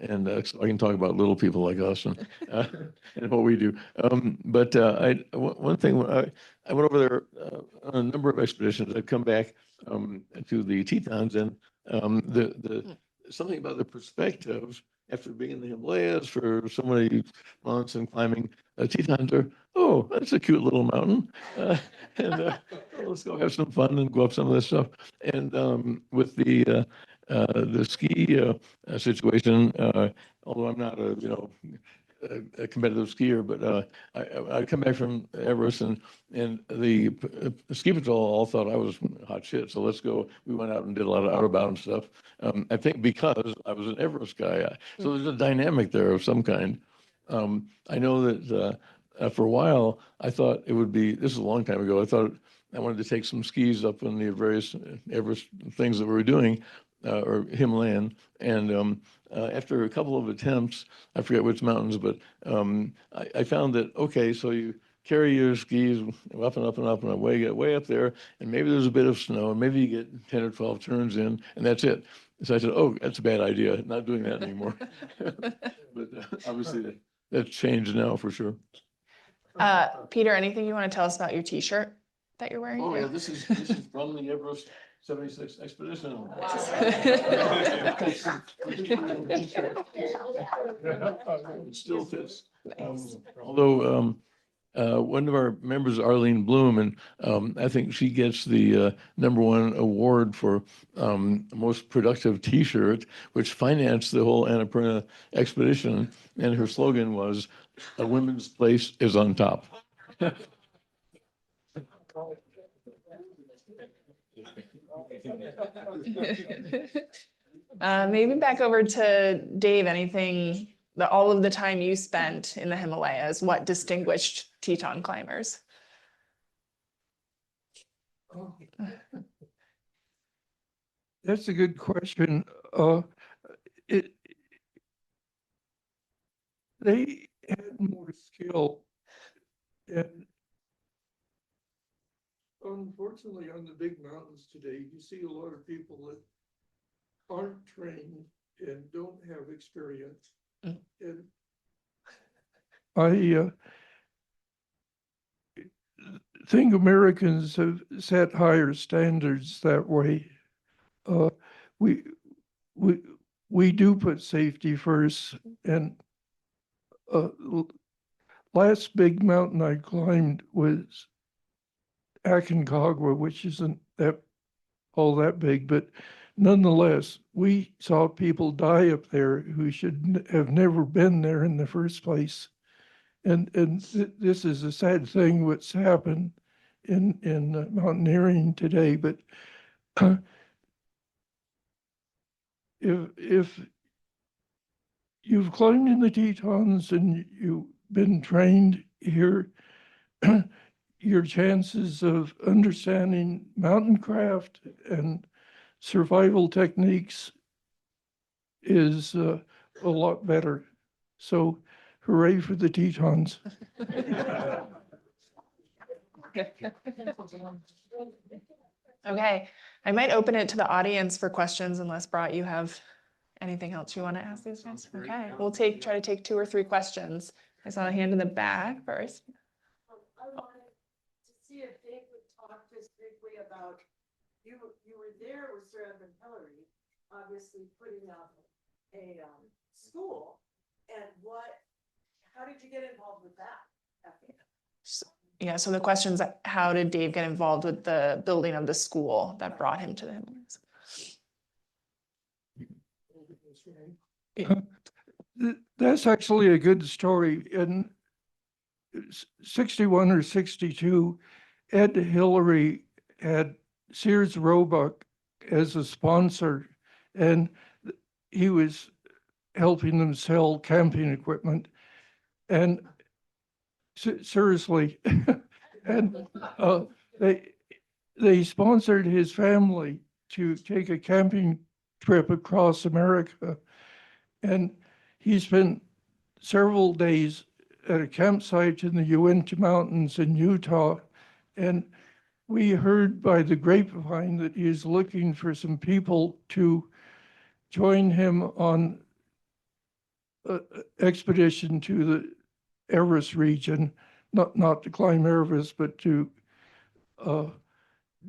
And so I can talk about little people like us and what we do. But one thing, I went over there on a number of expeditions. I've come back to the Tetons, and something about the perspective after being in the Himalayas for so many months and climbing, Tetons are, oh, that's a cute little mountain. And let's go have some fun and go up some of this stuff. And with the ski situation, although I'm not a competitive skier, but I come back from Everest and the ski patrol all thought I was hot shit. So let's go. We went out and did a lot of out of bounds stuff. I think because I was an Everest guy, so there's a dynamic there of some kind. I know that for a while I thought it would be. This is a long time ago. I thought I wanted to take some skis up on the various Everest things that we were doing, or Himalayan, and after a couple of attempts, I forget which mountains, but I found that, okay, so you carry your skis up and up and up and away, get way up there, and maybe there's a bit of snow, and maybe you get 10 or 12 turns in, and that's it. So I said, oh, that's a bad idea, not doing that anymore. But obviously that's changed now for sure. Peter, anything you want to tell us about your T-shirt that you're wearing? Oh yeah, this is from the Everest 76 expedition. It still fits. Although one of our members, Arlene Bloom, and I think she gets the #1 award for most productive T-shirt, which financed the whole Annapurna expedition. And her slogan was, "A women's place is on top." Maybe back over to Dave, anything, all of the time you spent in the Himalayas, what distinguished Teton climbers? That's a good question. They had more skill, and unfortunately, on the big mountains today, you see a lot of people that aren't trained and don't have experience. And I think Americans have set higher standards that way. We do put safety first, and last big mountain I climbed was Aconcagua, which isn't all that big, but nonetheless, we saw people die up there who should have never been there in the first place. And this is a sad thing what's happened in mountaineering today, but if you've climbed in the Tetons and you've been trained here, your chances of understanding mountain craft and survival techniques is a lot better. So hooray for the Tetons. Okay, I might open it to the audience for questions unless Brot, you have anything else you want to ask these guys? Okay, we'll try to take 2 or 3 questions. I saw a hand in the back first. I wanted to see if Dave would talk just briefly about, you were there with Sir Edmund Hillary, obviously putting up a school, and how did you get involved with that? Yeah, so the question's how did Dave get involved with the building of the school that brought him to the Himalayas? That's actually a good story. In 61 or 62, Ed Hillary had Sears Roebuck as a sponsor, and he was helping them sell camping equipment. And seriously, and they sponsored his family to take a camping trip across America. And he spent several days at a campsite in the Uinta Mountains in Utah. And we heard by the grapevine that he is looking for some people to join him on an expedition to the Everest region, not to climb Everest, but to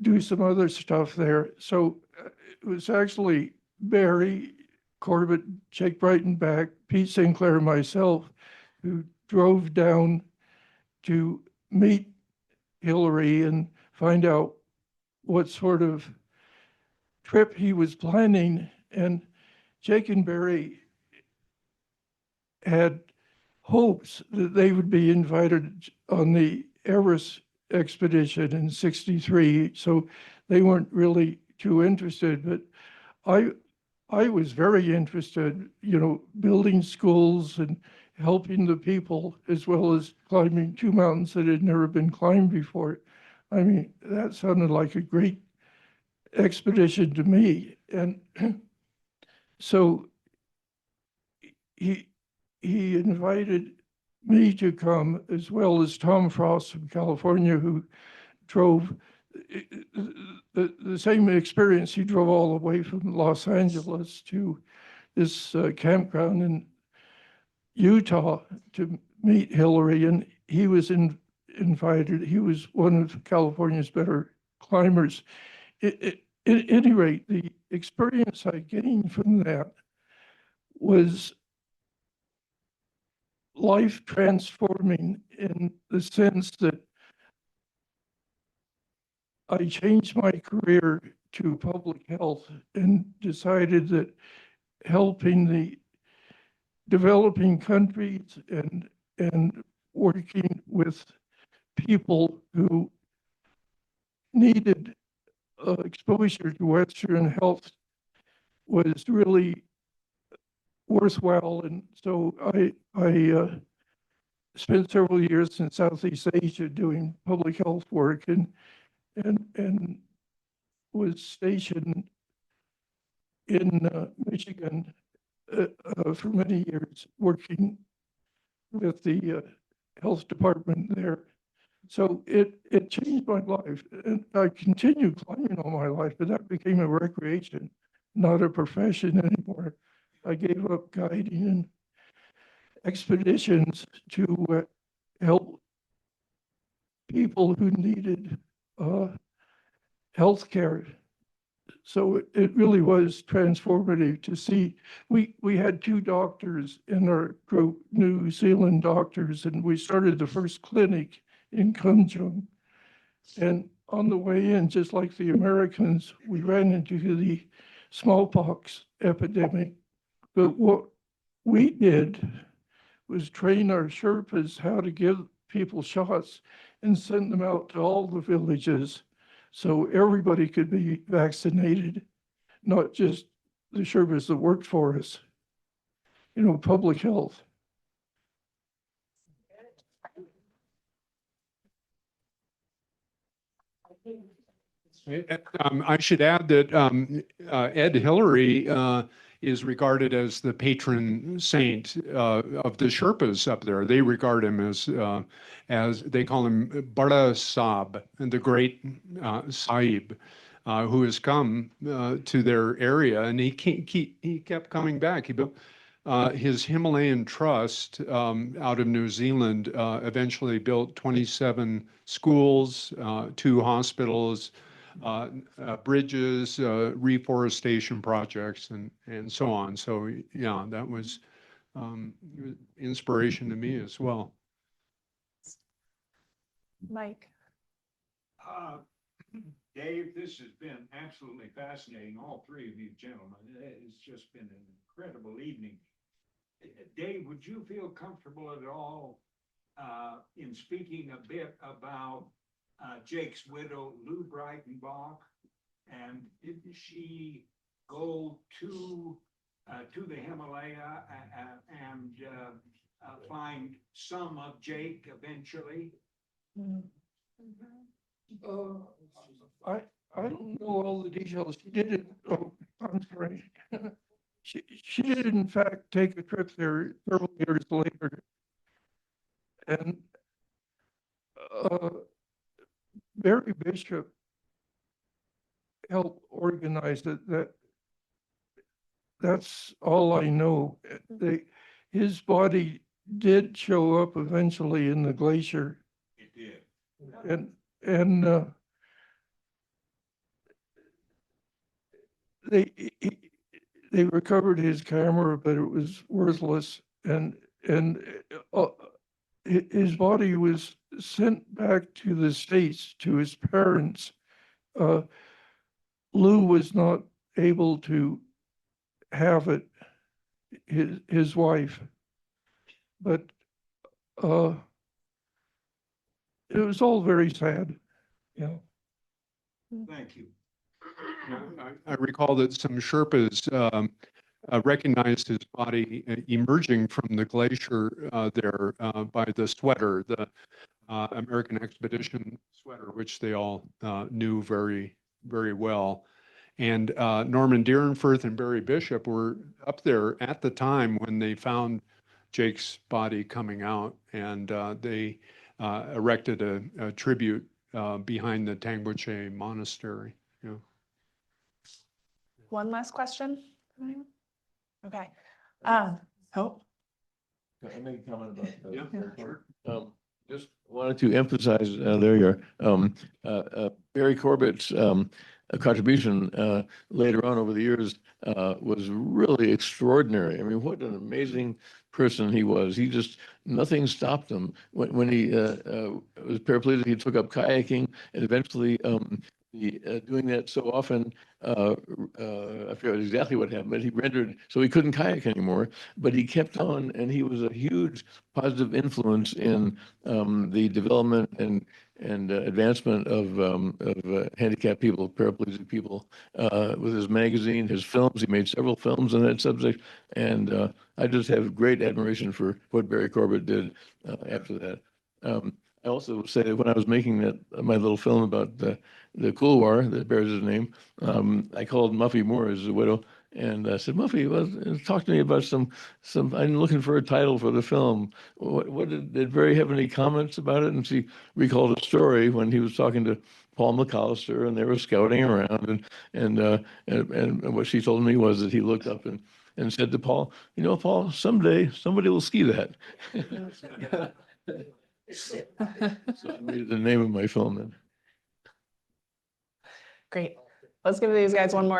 do some other stuff there. So it was actually Barry Corbett, Jake Breitenbach, Pete Sinclair, and myself who drove down to meet Hillary and find out what sort of trip he was planning. And Jake and Barry had hopes that they would be invited on the Everest expedition in '63. So they weren't really too interested, but I was very interested, you know, building schools and helping the people, as well as climbing 2 mountains that had never been climbed before. I mean, that sounded like a great expedition to me. And so he invited me to come, as well as Tom Frost from California, who drove the same experience. He drove all the way from Los Angeles to this campground in Utah to meet Hillary, and he was invited. He was one of California's better climbers. At any rate, the experience I gained from that was life transforming in the sense that I changed my career to public health and decided that helping the developing countries and working with people who needed exposure to Western health was really worthwhile. And so I spent several years in Southeast Asia doing public health work and was stationed in Michigan for many years, working with the health department there. So it changed my life, and I continued climbing all my life, but that became a recreation, not a profession anymore. I gave up guiding and expeditions to help people who needed health care. So it really was transformative to see. We had 2 doctors in our group, New Zealand doctors, and we started the first clinic in Kunjung. And on the way in, just like the Americans, we ran into the smallpox epidemic. But what we did was train our Sherpas how to give people shots and send them out to all the villages so everybody could be vaccinated, not just the Sherpas that worked for us. You know, public health. I should add that Ed Hillary is regarded as the patron saint of the Sherpas up there. They regard him as they call him Bada Sahib, and the great Sahib, who has come to their area, and he kept coming back. He built his Himalayan Trust out of New Zealand eventually built 27 schools, 2 hospitals, bridges, reforestation projects, and so on. So yeah, that was inspiration to me as well. Mike. Dave, this has been absolutely fascinating, all 3 of you gentlemen. It's just been an incredible evening. Dave, would you feel comfortable at all in speaking a bit about Jake's widow, Lou Breitenbach, and did she go to the Himalaya and find some of Jake eventually? I don't know all the details. She did it. Oh, I'm sorry. She did in fact take a trip there several years later, and Barry Bishop helped organize it. That's all I know. His body did show up eventually in the glacier. It did. And they recovered his camera, but it was worthless. And his body was sent back to the States to his parents. Lou was not able to have it, his wife. but it was all very sad, you know. Thank you. I recall that some Sherpas recognized his body emerging from the glacier there by the sweater, the American expedition sweater, which they all knew very, very well. And Norman Deerenfurth and Barry Bishop were up there at the time when they found Jake's body coming out, and they erected a tribute behind the Tangboche Monastery. You know. One last question? Okay. Oh, Can I make a comment about? Yeah, sure. Just wanted to emphasize, there you are, Barry Corbett's contribution later on over the years was really extraordinary. I mean, what an amazing person he was. He just, nothing stopped him. When he was paraplegic, he took up kayaking, and eventually doing that so often, I forget exactly what happened, but he rendered, so he couldn't kayak anymore, but he kept on, and he was a huge positive influence in the development and advancement of handicapped people, paraplegic people, with his magazine, his films. He made several films on that subject, and I just have great admiration for what Barry Corbett did after that. I also would say that when I was making my little film about the couloir that bears his name, I called Muffy Moore, his widow, and I said, Muffy, well, talk to me about some. I'm looking for a title for the film. What did Barry have any comments about it? And she recalled a story when he was talking to Paul McAllister, and they were scouting around, and what she told me was that he looked up and said to Paul, you know, Paul, someday somebody will ski that. So I made it the name of my film then. great. Let's give these guys one more